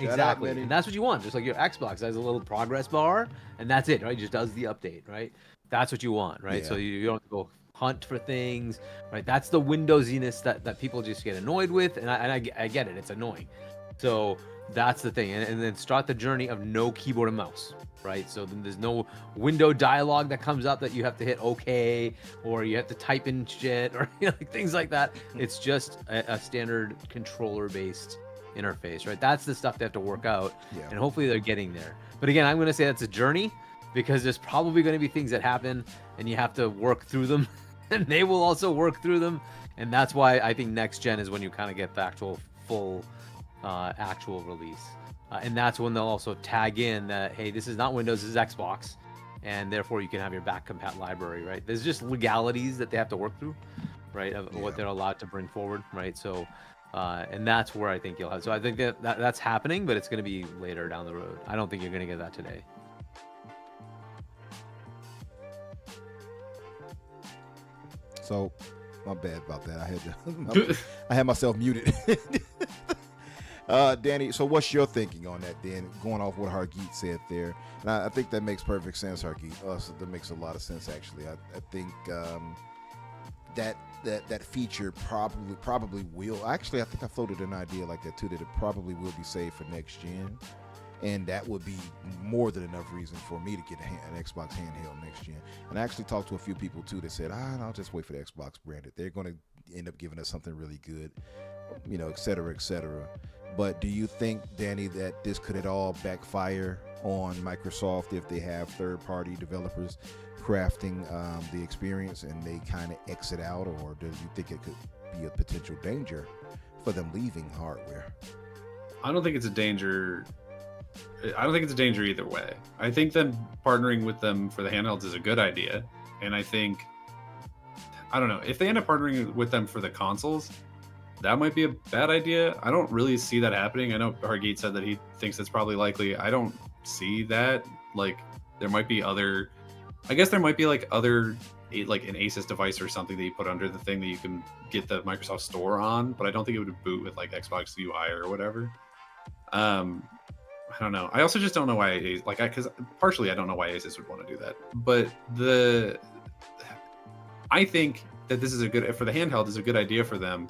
Exactly. And that's what you want. Just like your Xbox has a little progress bar and that's it, right? It just does the update, right? That's what you want, right? Yeah. So you don't have to go hunt for things, right? That's the Windowsiness that people just get annoyed with. And I get it. It's annoying. So that's the thing. And then start the journey of no keyboard and mouse, right? So then there's no window dialogue that comes up that you have to hit OK or you have to type in shit or like things like that. It's just a standard controller-based interface, right? That's the stuff they have to work out. Yeah. And hopefully they're getting there. But again, I'm going to say that's a journey because there's probably going to be things that happen and you have to work through them and they will also work through them. And that's why I think next gen is when you kind of get the actual full actual release. And that's when they'll also tag in that, hey, this is not Windows, this is Xbox. And therefore you can have your back compat library, right? There's just legalities that they have to work through, right? Of what they're allowed to bring forward, right? So, and that's where I think you'll have. So I think that's happening, but it's going to be later down the road. I don't think you're going to get that today. So, my bad about that. I had myself muted. Danny, so what's your thinking on that, Dan? Going off what Hargeet said there, and I think that makes perfect sense, Hargeet. So that makes a lot of sense, actually. I think that feature probably will. Actually, I think I floated an idea like that too. That it probably will be saved for next gen, and that would be more than enough reason for me to get an Xbox handheld next gen. And I actually talked to a few people too that said, I'll just wait for the Xbox branded. They're going to end up giving us something really good, et cetera, et cetera. But do you think, Danny, that this could at all backfire on Microsoft if they have third-party developers crafting the experience and they kind of exit out, or do you think it could be a potential danger for them leaving hardware? I don't think it's a danger. I don't think it's a danger either way. I think them partnering with them for the handhelds is a good idea, and I don't know if they end up partnering with them for the consoles. That might be a bad idea. I don't really see that happening. I know Hargeet said that he thinks it's probably likely. I don't see that. Like, there might be other... I guess there might be like an Asus device or something that you put under the thing that you can get the Microsoft Store on, but I don't think it would boot with like Xbox UI or whatever. I don't know. I also just don't know why because partially I don't know why Asus would want to do that. But I think that this is for the handheld is a good idea for them,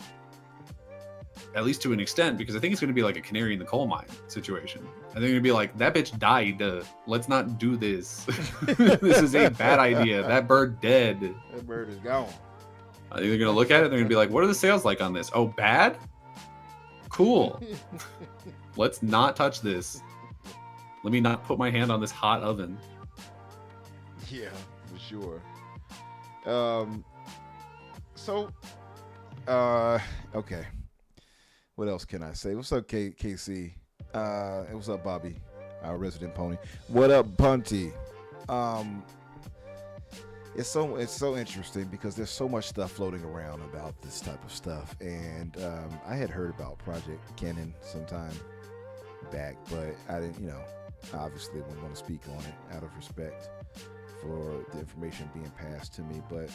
at least to an extent, because I think it's going to be like a canary in the coal mine situation. I think it's going to be like, that bitch died. Let's not do this. This is a bad idea. That bird dead. That bird is gone. They're going to look at it. They're going to be like, what are the sales like on this? Oh, bad? Cool. Let's not touch this. Let me not put my hand on this hot oven. Yeah, for sure. Okay. What else can I say? What's up, KC? What's up, Bobby? Our resident pony. What up, Bunty? It's so interesting because there's so much stuff floating around about this type of stuff, and I had heard about Project Canon sometime back, but I didn't, obviously wouldn't want to speak on it out of respect for the information being passed to me. But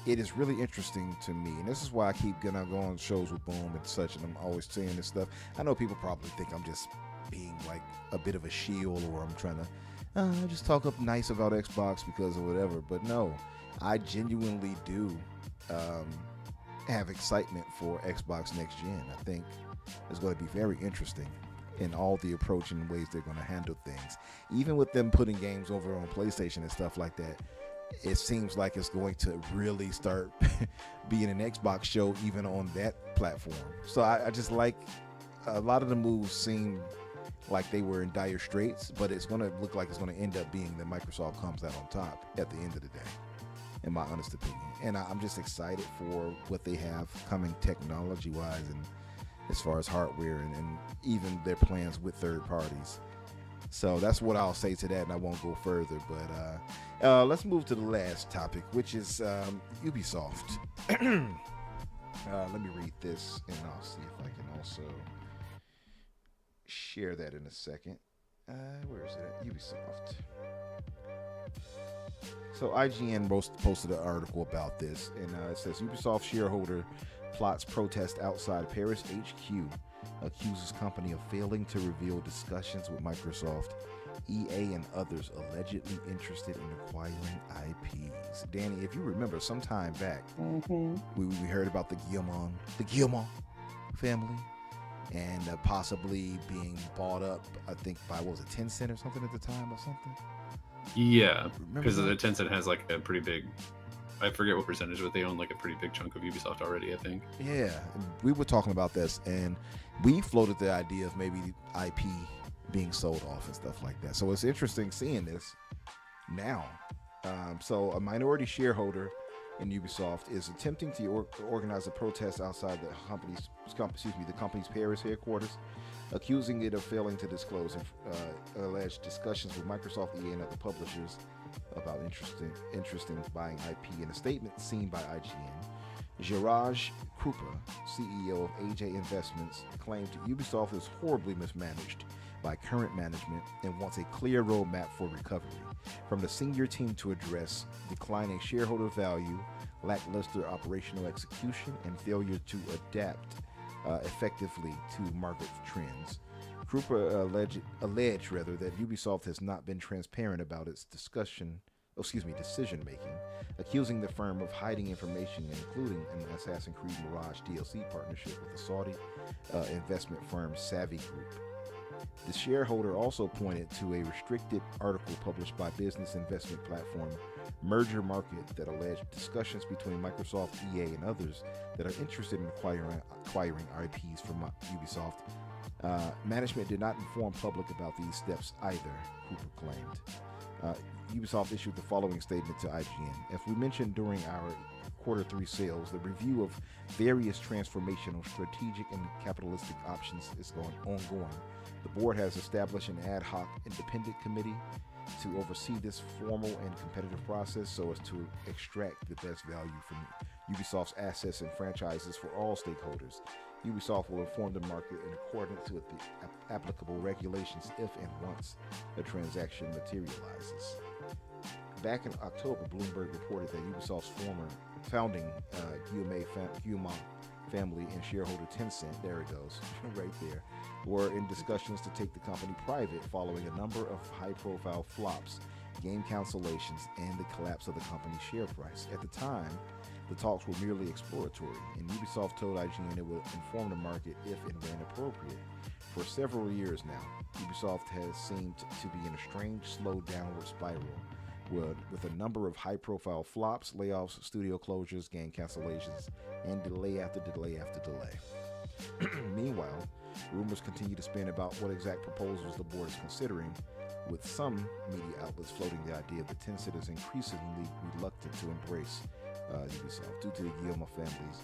it is really interesting to me, and this is why I keep going on shows with Boom and such, and I'm always saying this stuff. I know people probably think I'm just being like a bit of a shield, or I'm trying to just talk up nice about Xbox because of whatever, but no, I genuinely do have excitement for Xbox Next Gen. I think it's going to be very interesting in all the approach and ways they're going to handle things. Even with them putting games over on PlayStation and stuff like that, it seems like it's going to really start being an Xbox show even on that platform. So I just like a lot of the moves seem like they were in dire straits, but it's going to look like it's going to end up being that Microsoft comes out on top at the end of the day, in my honest opinion. And I'm just excited for what they have coming technology-wise and as far as hardware and even their plans with third parties. So that's what I'll say to that, and I won't go further. But let's move to the last topic, which is Ubisoft. Let me read this, and I'll see if I can also share that in a second. Where is it at? Ubisoft. So IGN posted an article about this, and it says Ubisoft shareholder plots protest outside Paris HQ, accuses company of failing to reveal discussions with Microsoft, EA, and others allegedly interested in acquiring IPs. Danny, if you remember, some time back, we heard about the Guillemot family, and possibly being bought up, I think, by, what was it, Tencent or something at the time or something? Yeah, because the Tencent has like a pretty big, I forget what percentage, but they own like a pretty big chunk of Ubisoft already, I think. Yeah, we were talking about this, and we floated the idea of maybe IP being sold off and stuff like that. So it's interesting seeing this now. So a minority shareholder in Ubisoft is attempting to organize a protest outside the company's Paris headquarters, accusing it of failing to disclose alleged discussions with Microsoft, EA, and other publishers about interest in buying IP. In a statement seen by IGN, Jiraj Krupa, CEO of AJ Investments, claimed Ubisoft is horribly mismanaged by current management and wants a clear roadmap for recovery from the senior team to address declining shareholder value, lackluster operational execution, and failure to adapt effectively to market trends. Krupa alleged that Ubisoft has not been transparent about its decision making, accusing the firm of hiding information, including an Assassin's Creed Mirage DLC partnership with the Saudi investment firm Savvy Group. The shareholder also pointed to a restricted article published by business investment platform Merger Market that alleged discussions between Microsoft, EA, and others that are interested in acquiring IPs from Ubisoft. Management did not inform public about these steps either, Cooper claimed. Ubisoft issued the following statement to IGN. As we mentioned during our Q3 sales, the review of various transformational, strategic, and capitalistic options is ongoing. The board has established an ad hoc independent committee to oversee this formal and competitive process so as to extract the best value from Ubisoft's assets and franchises for all stakeholders. Ubisoft will inform the market in accordance with the applicable regulations if and once the transaction materializes. Back in October, Bloomberg reported that Ubisoft's former founding Guillemot family and shareholder Tencent, there it goes, right there, were in discussions to take the company private following a number of high-profile flops, game cancellations, and the collapse of the company's share price. At the time, the talks were merely exploratory, and Ubisoft told IGN it would inform the market if and when appropriate. For several years now, Ubisoft has seemed to be in a strange, slow downward spiral with a number of high-profile flops, layoffs, studio closures, game cancellations, and delay after delay after delay. Meanwhile, rumors continue to spin about what exact proposals the board is considering, with some media outlets floating the idea that Tencent is increasingly reluctant to embrace Ubisoft due to the Guillemot family's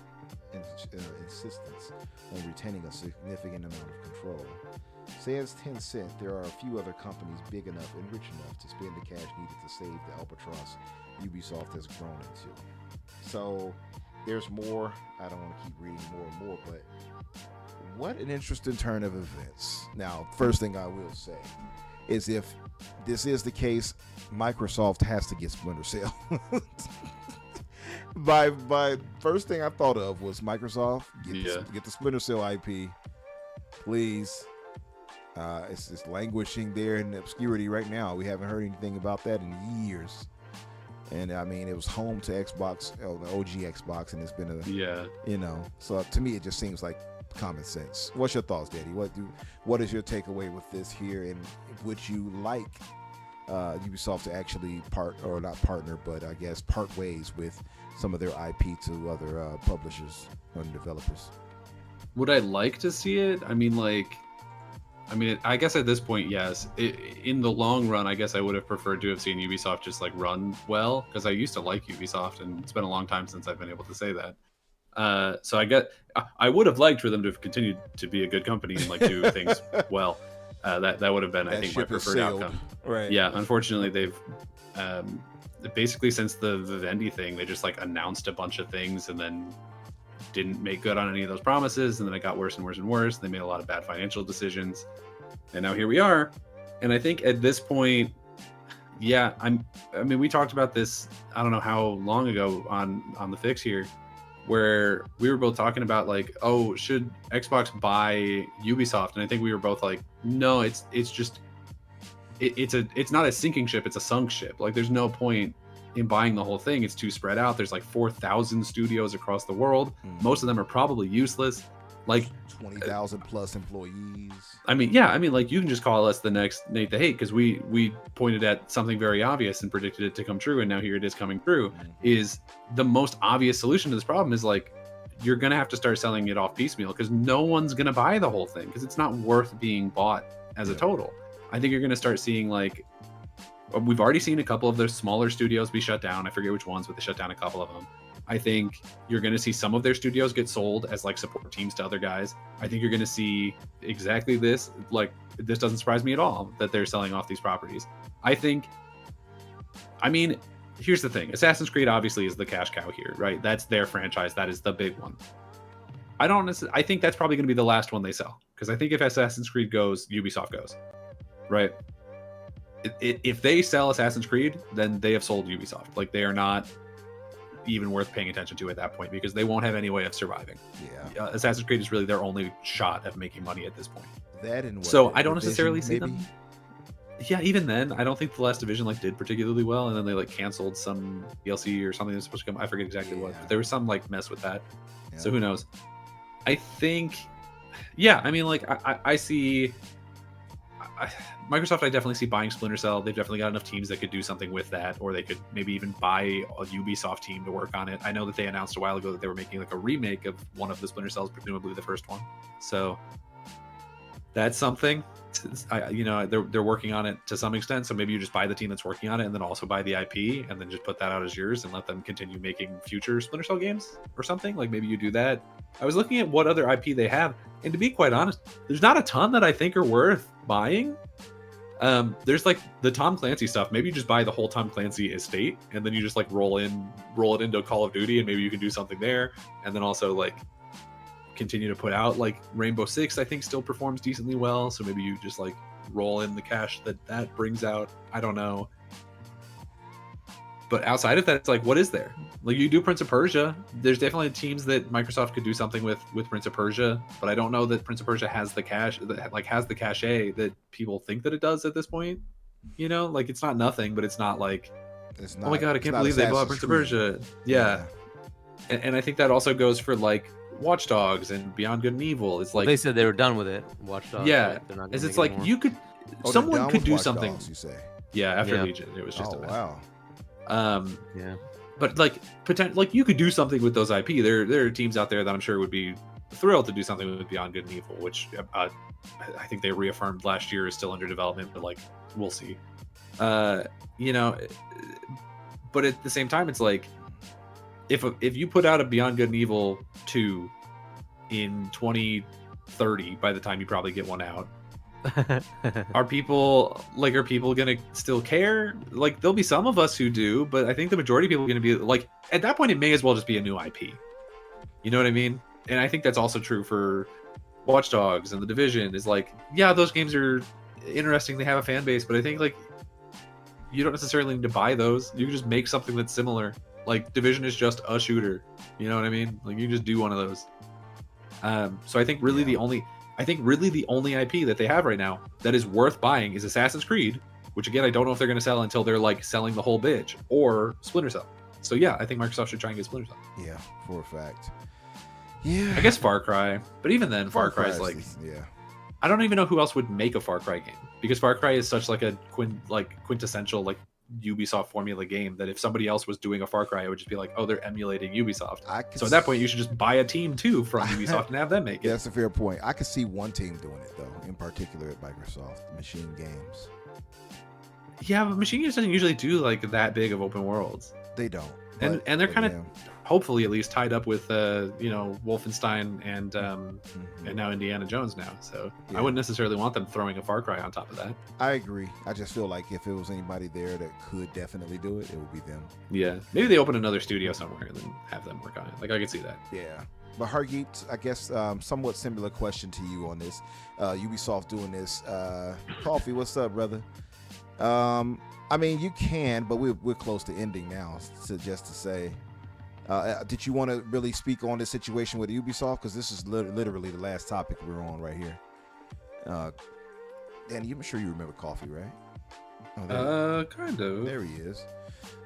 insistence on retaining a significant amount of control. Says Tencent, there are a few other companies big enough and rich enough to spend the cash needed to save the albatross Ubisoft has grown into. So there's more. I don't want to keep reading more and more, but what an interesting turn of events. Now, first thing I will say is if this is the case, Microsoft has to get Splinter Cell. my first thing I thought of was Microsoft. Get the Splinter Cell IP, please. It's just languishing there in obscurity right now. We haven't heard anything about that in years. And I mean, it was home to Xbox, the OG Xbox, and it's been So to me, it just seems like common sense. What's your thoughts, Daddy? What is your takeaway with this here? And would you like Ubisoft to actually part ways with some of their IP to other publishers and developers? Would I like to see it? I guess at this point, yes. In the long run, I guess I would have preferred to have seen Ubisoft just like run well, because I used to like Ubisoft, and it's been a long time since I've been able to say that. So I would have liked for them to have continued to be a good company and like do things well. That would have been, I think, my preferred outcome. Right. Yeah. Unfortunately, they've basically since the Vivendi thing, they just like announced a bunch of things and then didn't make good on any of those promises, and then it got worse and worse and worse. They made a lot of bad financial decisions, and now here we are. And I think at this point, yeah, we talked about this, I don't know how long ago on the fix here, where we were both talking about like, oh, should Xbox buy Ubisoft? And I think we were both like, no, it's not a sinking ship, it's a sunk ship. Like, there's no point in buying the whole thing. It's too spread out. There's like 4,000 studios across the world. Most of them are probably useless. Like 20,000 plus employees. Like, you can just call us the next Nate the Hate, because we pointed at something very obvious and predicted it to come true, and now here it is coming true. Is the most obvious solution to this problem is like, you're gonna have to start selling it off piecemeal, because no one's gonna buy the whole thing, because it's not worth being bought as a total. I think you're gonna start seeing like, we've already seen a couple of those smaller studios be shut down. I forget which ones, but they shut down a couple of them. I think you're going to see some of their studios get sold as like support teams to other guys. I think you're going to see exactly this. Like, this doesn't surprise me at all that they're selling off these properties. Here's the thing. Assassin's Creed obviously is the cash cow here, right? That's their franchise. That is the big one. I think that's probably going to be the last one they sell, because I think if Assassin's Creed goes, Ubisoft goes, right? If they sell Assassin's Creed, then they have sold Ubisoft. Like, they are not even worth paying attention to at that point, because they won't have any way of surviving. Yeah. Assassin's Creed is really their only shot at making money at this point. That and so I don't necessarily see them. Yeah, even then, I don't think the last Division like did particularly well, and then they like canceled some DLC or something that was supposed to come. I forget exactly what, but there was some like mess with that. Yeah. So who knows? I think, I see. Microsoft, I definitely see buying Splinter Cell. They've definitely got enough teams that could do something with that, or they could maybe even buy a Ubisoft team to work on it. I know that they announced a while ago that they were making like a remake of one of the Splinter Cells, presumably the first one. So that's something. They're working on it to some extent. So maybe you just buy the team that's working on it, and then also buy the IP, and then just put that out as yours, and let them continue making future Splinter Cell games or something. Like, maybe you do that. I was looking at what other IP they have, and to be quite honest, there's not a ton that I think are worth buying. There's like the Tom Clancy stuff. Maybe you just buy the whole Tom Clancy estate, and then you just like roll it into Call of Duty, and maybe you can do something there. And then also like continue to put out like Rainbow Six, I think still performs decently well. So maybe you just like roll in the cash that brings out. I don't know. But outside of that, it's like, what is there? Like, you do Prince of Persia. There's definitely teams that Microsoft could do something with Prince of Persia, but I don't know that Prince of Persia has the cachet that people think that it does at this point. Like, it's not nothing, but it's not like, oh my god, I can't believe they bought Prince of Persia. Yeah. And I think that also goes for like Watch Dogs and Beyond Good and Evil. It's like, they said they were done with it. Watch Dogs. Yeah. Right? It's like you could, someone could do something. Dogs, you say? Yeah, after Legion, it was just a mess. Wow. But like you could do something with those IP. There are teams out there that I'm sure would be thrilled to do something with Beyond Good and Evil, which I think they reaffirmed last year is still under development, but like, we'll see. But at the same time, it's like, if you put out a Beyond Good and Evil 2 in 2030, by the time you probably get one out, are people gonna still care? Like, there'll be some of us who do, but I think the majority of people are gonna be like, at that point it may as well just be a new IP. You know what I mean? And I think that's also true for Watch Dogs and The Division. Is like, yeah, those games are interesting, they have a fan base, but I think like, you don't necessarily need to buy those. You can just make something that's similar Like Division is just a shooter. You know what I mean? Like you just do one of those. So I think really the only IP that they have right now that is worth buying is Assassin's Creed, which again I don't know if they're going to sell until they're like selling the whole bitch, or Splinter Cell. So yeah, I think Microsoft should try and get Splinter Cell. Yeah, for a fact. Yeah. I guess Far Cry, but even then, Far Cry is like, yeah. I don't even know who else would make a Far Cry game, because Far Cry is such like a quintessential like Ubisoft formula game that if somebody else was doing a Far Cry, it would just be like, oh, they're emulating Ubisoft. So at that point, you should just buy a team too from Ubisoft and have them make it. That's a fair point. I could see one team doing it though, in particular at Microsoft, Machine Games. Yeah, but Machine Games doesn't usually do like that big of open worlds. They don't. And they're kind of hopefully at least tied up with Wolfenstein and now Indiana Jones now. So yeah. I wouldn't necessarily want them throwing a Far Cry on top of that. I agree. I just feel like if it was anybody there that could definitely do it, it would be them. Yeah, maybe they open another studio somewhere and then have them work on it. Like I could see that. Yeah. But Hargeet, I guess somewhat similar question to you on this. Ubisoft doing this. Coffee, what's up, brother? I mean, you can, but we're close to ending now. So just to say, did you want to really speak on this situation with Ubisoft? Because this is literally the last topic we're on right here. Danny, I'm sure you remember Coffee, right? Oh, kind of. There he is.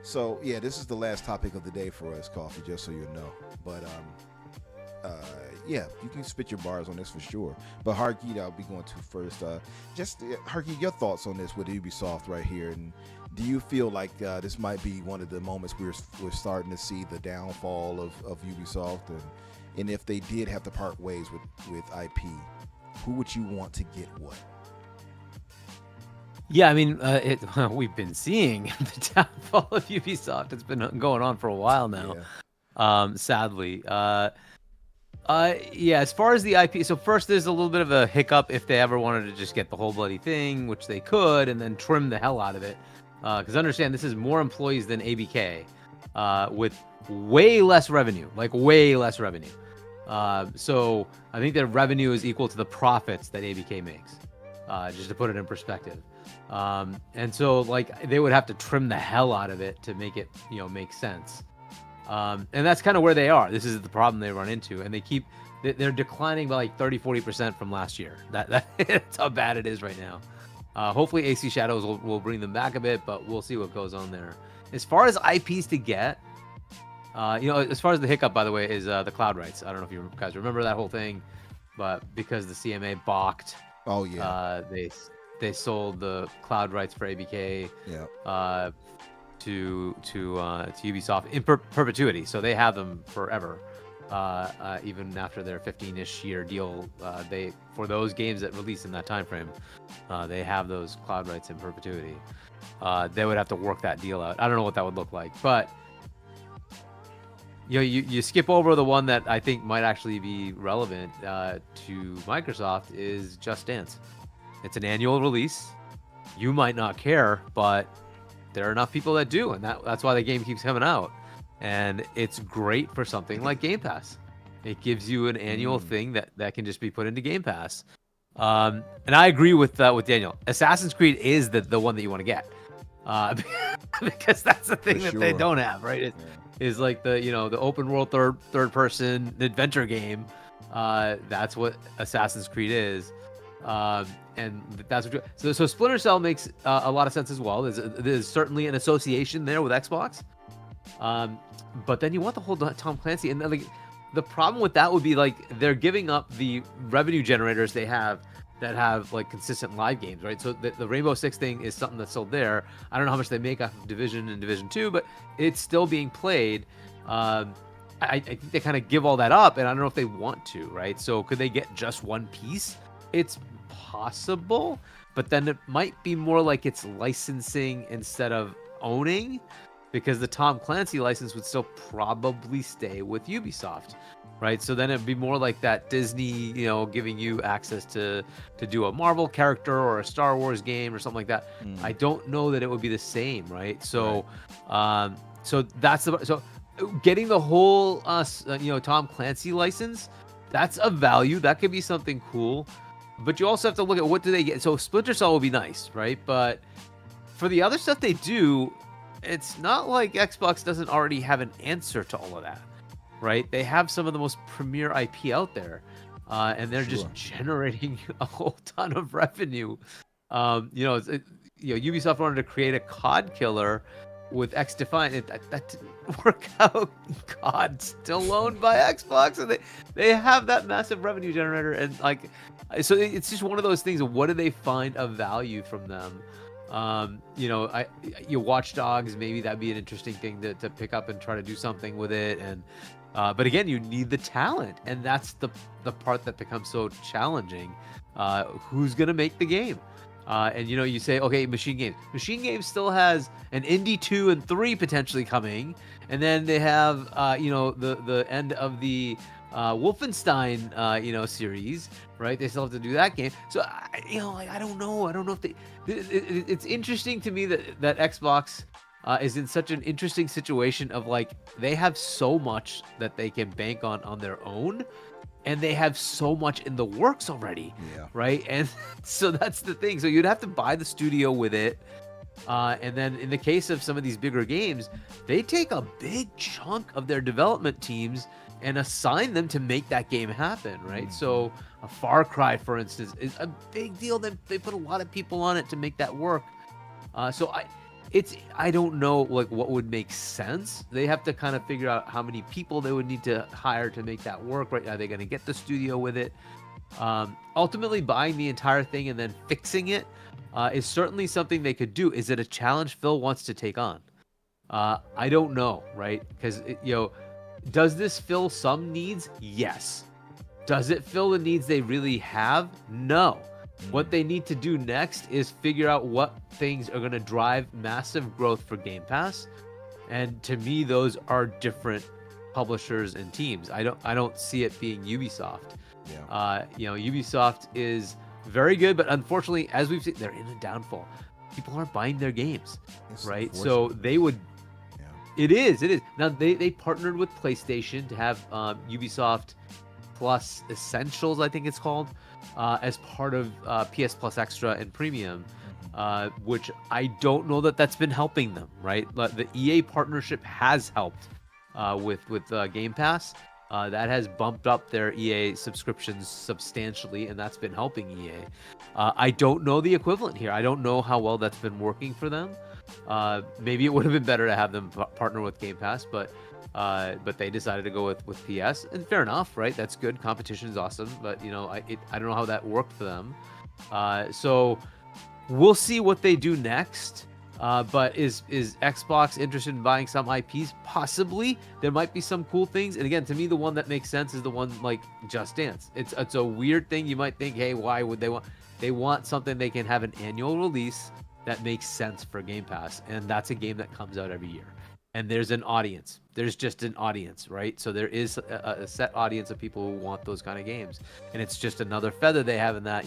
So yeah, this is the last topic of the day for us, Coffee. Just so you know. But yeah, you can spit your bars on this for sure. But Hargeet, I'll be going to first. Hargeet, your thoughts on this with Ubisoft right here, and do you feel like this might be one of the moments we're starting to see the downfall of Ubisoft, and if they did have to part ways with IP, who would you want to get what? Yeah, I mean, we've been seeing the downfall of Ubisoft. It's been going on for a while now, sadly. Yeah, as far as the IP, so first there's a little bit of a hiccup if they ever wanted to just get the whole bloody thing, which they could, and then trim the hell out of it. Because understand, this is more employees than ABK, with way less revenue, like way less revenue. So I think their revenue is equal to the profits that ABK makes, just to put it in perspective. And so like they would have to trim the hell out of it to make it, make sense. And that's kind of where they are. This is the problem they run into, and they're declining by like 30-40% from last year. That's how bad it is right now. Hopefully AC Shadows will bring them back a bit, but we'll see what goes on there. As far as IPs to get, as far as the hiccup, by the way, is the cloud rights. I don't know if you guys remember that whole thing, but because the CMA balked, they sold the cloud rights for ABK. Yeah. To Ubisoft in perpetuity, so they have them forever, even after their 15-ish year deal. They, for those games that release in that time frame, they have those cloud rights in perpetuity. They would have to work that deal out. I don't know what that would look like, but you skip over the one that I think might actually be relevant to Microsoft is Just Dance. It's an annual release. You might not care, but there are enough people that do, and that's why the game keeps coming out. And it's great for something like Game Pass. It gives you an annual thing that can just be put into Game Pass. And I agree with Daniel. Assassin's Creed is the one that you want to get, because that's the thing that they don't have, right? It is like the open world third person adventure game. That's what Assassin's Creed is. And that's what so Splinter Cell makes a lot of sense as well. There's certainly an association there with Xbox, but then you want the whole Tom Clancy, and like the problem with that would be like they're giving up the revenue generators they have that have like consistent live games, right? So the Rainbow Six thing is something that's sold there. I don't know how much they make off of Division and Division 2, but it's still being played. I think they kind of give all that up, and I don't know if they want to, right? So could they get just one piece? It's possible, but then it might be more like it's licensing instead of owning, because the Tom Clancy license would still probably stay with Ubisoft, right? So then it'd be more like that Disney, giving you access to do a Marvel character or a Star Wars game or something like that. I don't know that it would be the same, right? So, so getting the whole Tom Clancy license, that's a value. That could be something cool. But you also have to look at what do they get. So Splinter Cell will be nice, right? But for the other stuff they do, it's not like Xbox doesn't already have an answer to all of that, right? They have some of the most premier IP out there, and they're just generating a whole ton of revenue. Ubisoft wanted to create a COD killer with XDefiant. That didn't work out. COD still owned by Xbox, and they have that massive revenue generator, and like, so it's just one of those things. What do they find of value from them? Watch Dogs, maybe that'd be an interesting thing to pick up and try to do something with it. And but again, you need the talent, and that's the part that becomes so challenging. Who's gonna make the game? And you say, okay, Machine Games. Machine Games still has an Indie 2 and 3 potentially coming, and then they have the end of the Wolfenstein series, right? They still have to do that game. So I don't know. I don't know if it's interesting to me that Xbox is in such an interesting situation of like they have so much that they can bank on their own, and they have so much in the works already, right? And so that's the thing. So you'd have to buy the studio with it. And then in the case of some of these bigger games, they take a big chunk of their development teams and assign them to make that game happen, right? So a Far Cry, for instance, is a big deal. They put a lot of people on it to make that work. I don't know like what would make sense. They have to kind of figure out how many people they would need to hire to make that work, right? Are they going to get the studio with it? Ultimately, buying the entire thing and then fixing it is certainly something they could do. Is it a challenge Phil wants to take on? I don't know, right? Because does this fill some needs? Yes. Does it fill the needs they really have? No. What they need to do next is figure out what things are going to drive massive growth for Game Pass. And to me, those are different publishers and teams. I don't see it being Ubisoft. Ubisoft is very good, but unfortunately, as we've seen, they're in a downfall. People aren't buying their games, right? So they would. It is. Now they partnered with PlayStation to have Ubisoft Plus Essentials, I think it's called, as part of PS Plus Extra and Premium, which I don't know that's been helping them, right? But the EA partnership has helped with Game Pass. That has bumped up their EA subscriptions substantially, and that's been helping EA. I don't know the equivalent here. I don't know how well that's been working for them. Maybe it would have been better to have them partner with Game Pass, but they decided to go with PS, and fair enough, right? That's good. Competition is awesome, but I don't know how that worked for them. So we'll see what they do next. But is Xbox interested in buying some IPs? Possibly. There might be some cool things. And again, to me, the one that makes sense is the one like Just Dance. It's a weird thing. You might think, hey, why would they want? They want something they can have an annual release that makes sense for Game Pass, and that's a game that comes out every year. And there's an audience. There's just an audience, right? So there is a set audience of people who want those kind of games. And it's just another feather they have in that,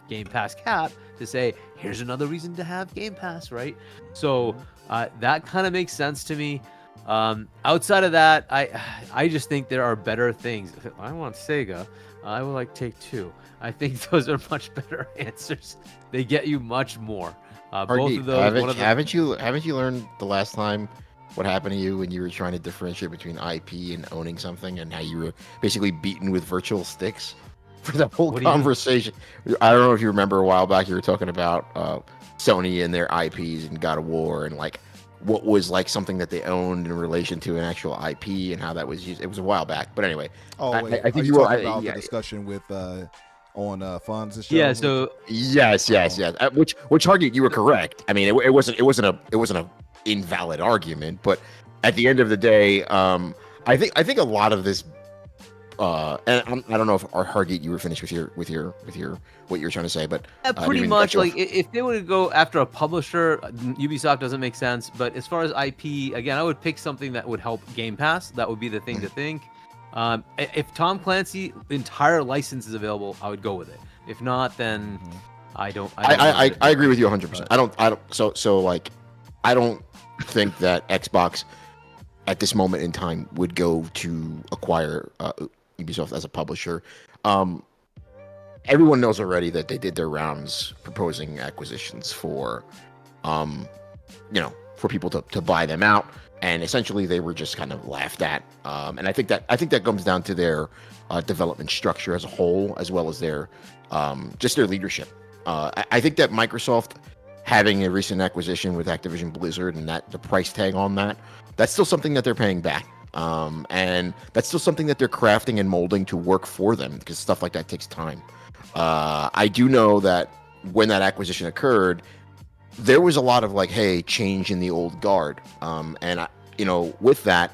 Game Pass cap to say, here's another reason to have Game Pass, right? So that kind of makes sense to me. Outside of that, I just think there are better things. I want Sega. I would like Take-Two. I think those are much better answers. They get you much more. Both of those. Haven't you learned the last time what happened to you when you were trying to differentiate between IP and owning something, and how you were basically beaten with virtual sticks for that whole conversation? I don't know if you remember a while back, you were talking about Sony and their IPs and God of War, and like what was like something that they owned in relation to an actual IP and how that was used. It was a while back, but anyway. Oh, wait. I think you were talking about the discussion with on Fonz's show. Yeah. So yes. Which Hargate, you were correct. I mean, it wasn't a invalid argument, but at the end of the day, I think a lot of this, and I don't know if Hargate, you were finished with your what you were trying to say, but pretty much like if they were to go after a publisher, Ubisoft doesn't make sense. But as far as IP, again, I would pick something that would help Game Pass. That would be the thing to think. If Tom Clancy entire license is available, I would go with it. If not, then I don't. I agree with you 100%. I don't think that Xbox at this moment in time would go to acquire Ubisoft as a publisher. Everyone knows already that they did their rounds proposing acquisitions for for people to buy them out, and essentially they were just kind of laughed at. And I think that comes down to their development structure as a whole, as well as their just their leadership. I think that Microsoft having a recent acquisition with Activision Blizzard and that the price tag on that's still something that they're paying back. And that's still something that they're crafting and molding to work for them, because stuff like that takes time. I do know that when that acquisition occurred, there was a lot of like, hey, change in the old guard. And with that,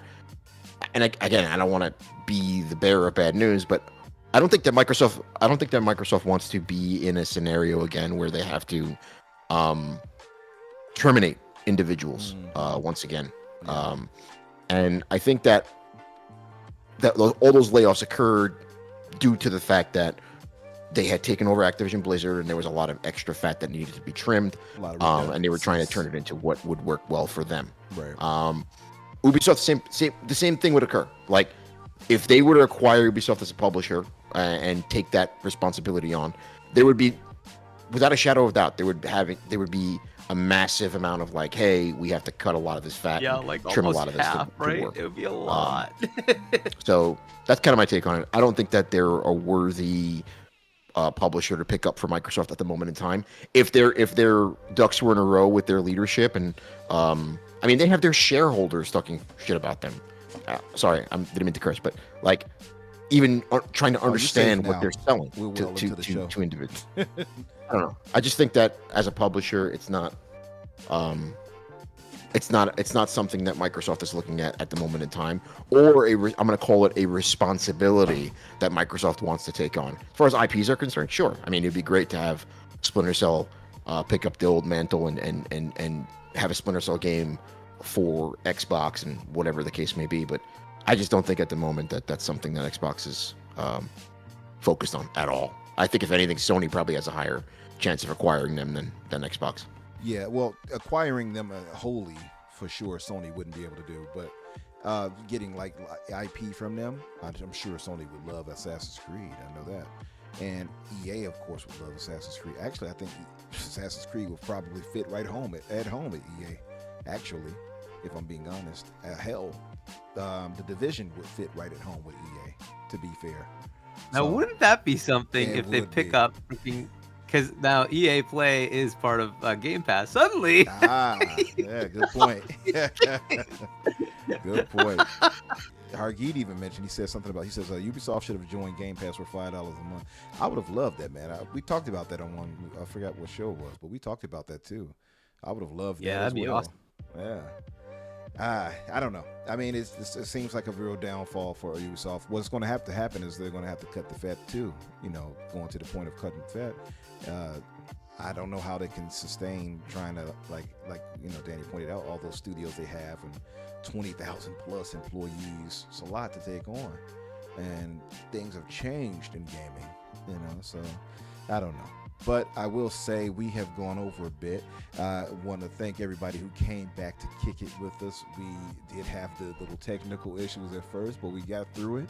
and again, I don't want to be the bearer of bad news, but I don't think that Microsoft wants to be in a scenario again where they have to terminate individuals once again. And I think that all those layoffs occurred due to the fact that they had taken over Activision Blizzard, and there was a lot of extra fat that needed to be trimmed, and they were trying to turn it into what would work well for them. Right. Ubisoft, the same thing would occur. Like, if they were to acquire Ubisoft as a publisher and take that responsibility on, there would be, without a shadow of doubt, there would be a massive amount of like, hey, we have to cut a lot of this fat, like trim a almost lot of this half, to right? work. It would be a lot. So that's kind of my take on it. I don't think that they're a worthy publisher to pick up for Microsoft at the moment in time. If their ducks were in a row with their leadership, and they have their shareholders talking shit about them. Sorry, I didn't mean to curse, but like, even trying to understand what they're selling to individuals. I don't know. I just think that as a publisher, it's not something that Microsoft is looking at the moment in time, or I'm going to call it a responsibility that Microsoft wants to take on. As far as IPs are concerned, sure. I mean, it'd be great to have Splinter Cell pick up the old mantle and have a Splinter Cell game for Xbox and whatever the case may be. But I just don't think at the moment that that's something that Xbox is focused on at all. I think if anything, Sony probably has a higher chance of acquiring them than Xbox. Yeah, well, acquiring them wholly, for sure, Sony wouldn't be able to do. But getting like IP from them, I'm sure Sony would love Assassin's Creed. I know that. And EA, of course, would love Assassin's Creed. Actually, I think Assassin's Creed would probably fit right home at EA. Actually, if I'm being honest, hell, the Division would fit right at home with EA. To be fair. Now, wouldn't that be something if they pick up? Because now EA Play is part of Game Pass. Suddenly. Yeah, good point. Good point. Hargeet even mentioned, he says Ubisoft should have joined Game Pass for $5 a month. I would have loved that, man. We talked about that on one, I forgot what show it was, but we talked about that too. I would have loved that. Yeah, that'd be awesome. Yeah. I don't know. I mean, it seems like a real downfall for Ubisoft. What's going to have to happen is they're going to have to cut the fat too. Going to the point of cutting fat. I don't know how they can sustain trying to like Danny pointed out, all those studios they have and 20,000 plus employees. It's a lot to take on, and things have changed in gaming. So I don't know. But I will say we have gone over a bit. I want to thank everybody who came back to kick it with us. We did have the little technical issues at first, but we got through it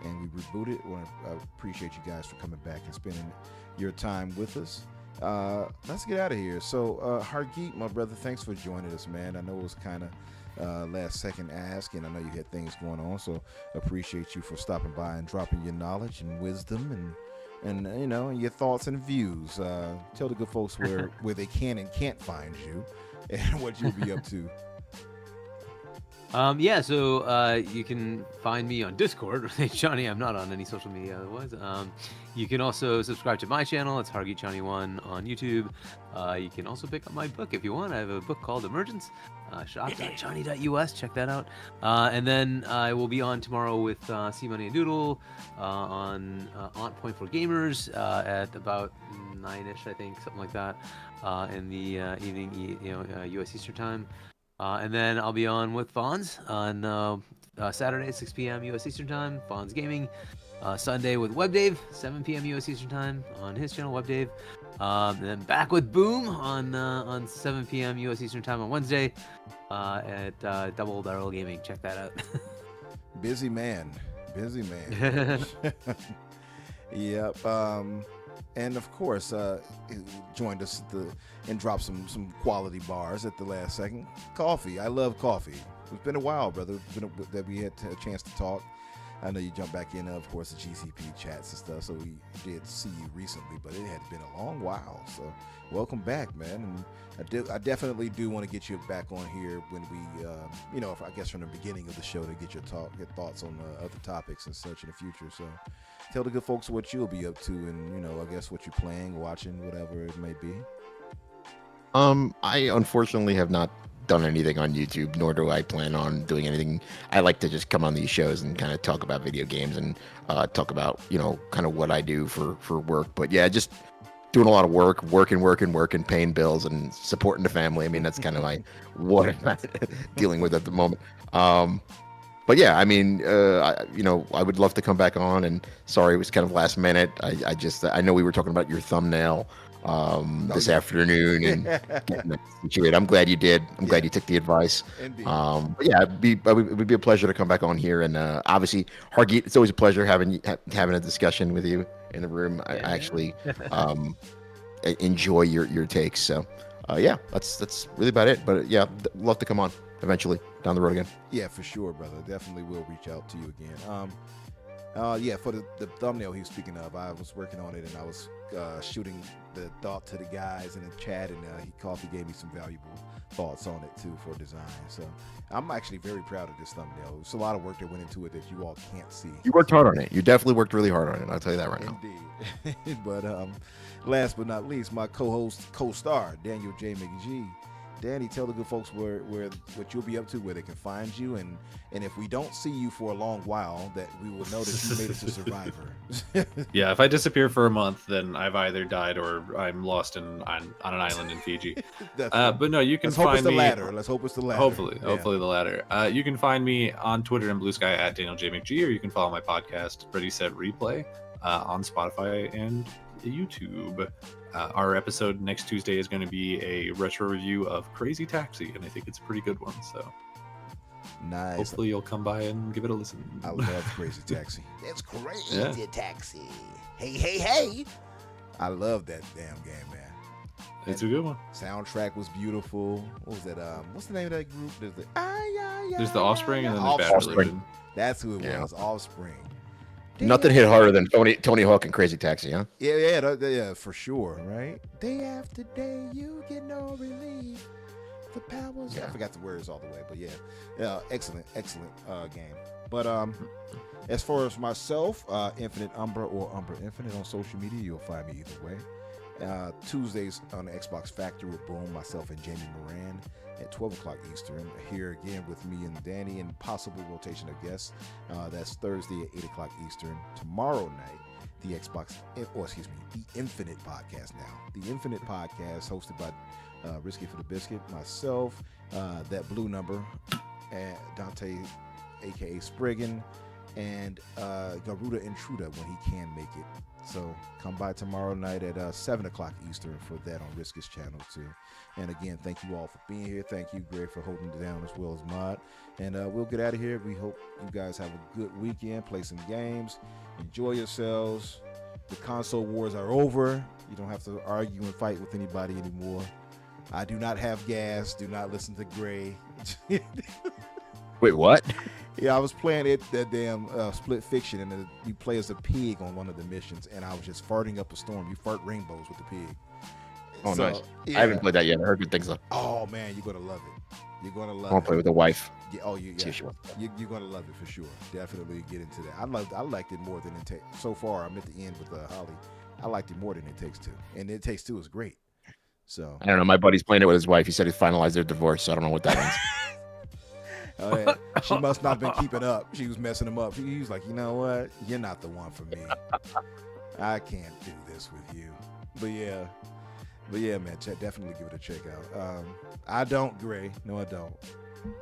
and we rebooted. I appreciate you guys for coming back and spending your time with us. Let's get out of here. So, Hargeet, my brother, thanks for joining us, man. I know it was kind of last second ask, and I know you had things going on, so appreciate you for stopping by and dropping your knowledge and wisdom and your thoughts and views. Tell the good folks where they can and can't find you and what you'll be up to. So you can find me on Discord. Johnny, I'm not on any social media otherwise. You can also subscribe to my channel. It's Hargeet Johnny 1 on YouTube. You can also pick up my book if you want. I have a book called Emergence. Shop.johnny.us. Check that out. And then I will be on tomorrow with C Money and Doodle on Point for Gamers at about 9ish, I think, something like that, in the evening, U.S. Eastern Time. And then I'll be on with Fonz on Saturday at 6 p.m. U.S. Eastern Time, Fonz Gaming. Sunday with WebDave, 7 p.m. U.S. Eastern Time on his channel, WebDave. And then back with Boom on 7 p.m. U.S. Eastern Time on Wednesday at Double Barrel Gaming. Check that out. Busy man. Yep. and of course, he joined us and dropped some quality bars at the last second. Coffee, I love coffee. It's been a while, brother. That we had a chance to talk. I know you jumped back in, of course, the GCP chats and stuff, so we did see you recently, but it had been a long while. So welcome back, man. And I definitely do want to get you back on here when we, I guess from the beginning of the show to get your thoughts on other topics and such in the future. So tell the good folks what you'll be up to, and I guess what you're playing, watching, whatever it may be. I unfortunately have not done anything on YouTube, nor do I plan on doing anything. I like to just come on these shows and kind of talk about video games and talk about, kind of what I do for work. But yeah, just doing a lot of working, paying bills and supporting the family. I mean, that's kind of what I'm dealing with at the moment. But yeah, I mean, I would love to come back on, and sorry, it was kind of last minute. I know we were talking about your thumbnail this afternoon and getting that situated. I'm glad you did. I'm glad you took the advice. But yeah, it would be a pleasure to come back on here. And obviously, Hargeet, it's always a pleasure having a discussion with you in the room. I actually enjoy your takes. So yeah, that's really about it. But yeah, love to come on eventually down the road again. Yeah, for sure, brother. Definitely will reach out to you again. Yeah, for the thumbnail he was speaking of, I was working on it, and I was shooting the thought to the guys in the chat, and he gave me some valuable thoughts on it too for design. So I'm actually very proud of this thumbnail. It's a lot of work that went into it that you all can't see. You worked hard on it. You definitely worked really hard on it. I'll tell you that right now. Indeed. But last but not least, my co-star, Daniel J. McGee. Danny, tell the good folks what you'll be up to, where they can find you, and if we don't see you for a long while, that we will know that you made it to Survivor. Yeah, if I disappear for a month, then I've either died or I'm lost on an island in Fiji. But no, you can find me. Let's hope it's the latter. Hopefully the latter. You can find me on Twitter and Blue Sky at Daniel J. McGee, or you can follow my podcast, Ready Set Replay, on Spotify and YouTube. Our episode next Tuesday is going to be a retro review of Crazy Taxi, and I think it's a pretty good one. So nice. Hopefully you'll come by and give it a listen. I love Crazy Taxi. It's Crazy Taxi. Hey. I love that damn game, man. It's a good one. Soundtrack was beautiful. What was that? What's the name of that group? There's the Offspring, and then there's Bad Offspring. Religion. That's who it was. Offspring. Nothing hit harder than Tony Hawk and Crazy Taxi, huh? Yeah, for sure, right? Day after day, you get no relief. The powers. Yeah. I forgot the words all the way, but yeah, excellent game. But as far as myself, Infinite Umbra or Umbra Infinite on social media, you'll find me either way. Tuesdays on the Xbox Factory with Boom, myself and Jamie Moran at 12 o'clock Eastern. Here again with me and Danny and possible rotation of guests. That's Thursday at 8 o'clock Eastern. Tomorrow night, the Infinite Podcast now. The Infinite Podcast hosted by Risky for the Biscuit, myself, that blue number, and Dante, aka Spriggan, and Garuda Intruder when he can make it. So come by tomorrow night at 7 o'clock Eastern for that on Risk's channel too. And again, thank you all for being here. Thank you, Greg, for holding it down as well as Mod. And we'll get out of here. We hope you guys have a good weekend. Play some games. Enjoy yourselves. The console wars are over. You don't have to argue and fight with anybody anymore. I do not have gas. Do not listen to Gray. Wait, what? Yeah, I was playing that damn Split Fiction, and you play as a pig on one of the missions, and I was just farting up a storm. You fart rainbows with the pig. Oh, nice. Yeah. I haven't played that yet. I heard good things though. Oh man, you're gonna love it. You're gonna love it. I want to play with the wife. Yeah. Oh, you're gonna love it for sure. Definitely get into that. I liked it more than It Takes. So far, I'm at the end with Holly. I liked it more than It Takes Two, and It Takes Two is great. So I don't know. My buddy's playing it with his wife. He said he finalized their divorce. So I don't know what that means. She must not have been keeping up. She was messing him up. He was like, you know what? You're not the one for me. I can't do this with you. But yeah, man, definitely give it a check out. I don't, Gray. No, I don't.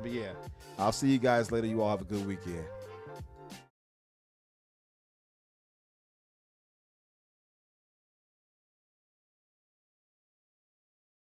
But yeah, I'll see you guys later. You all have a good weekend.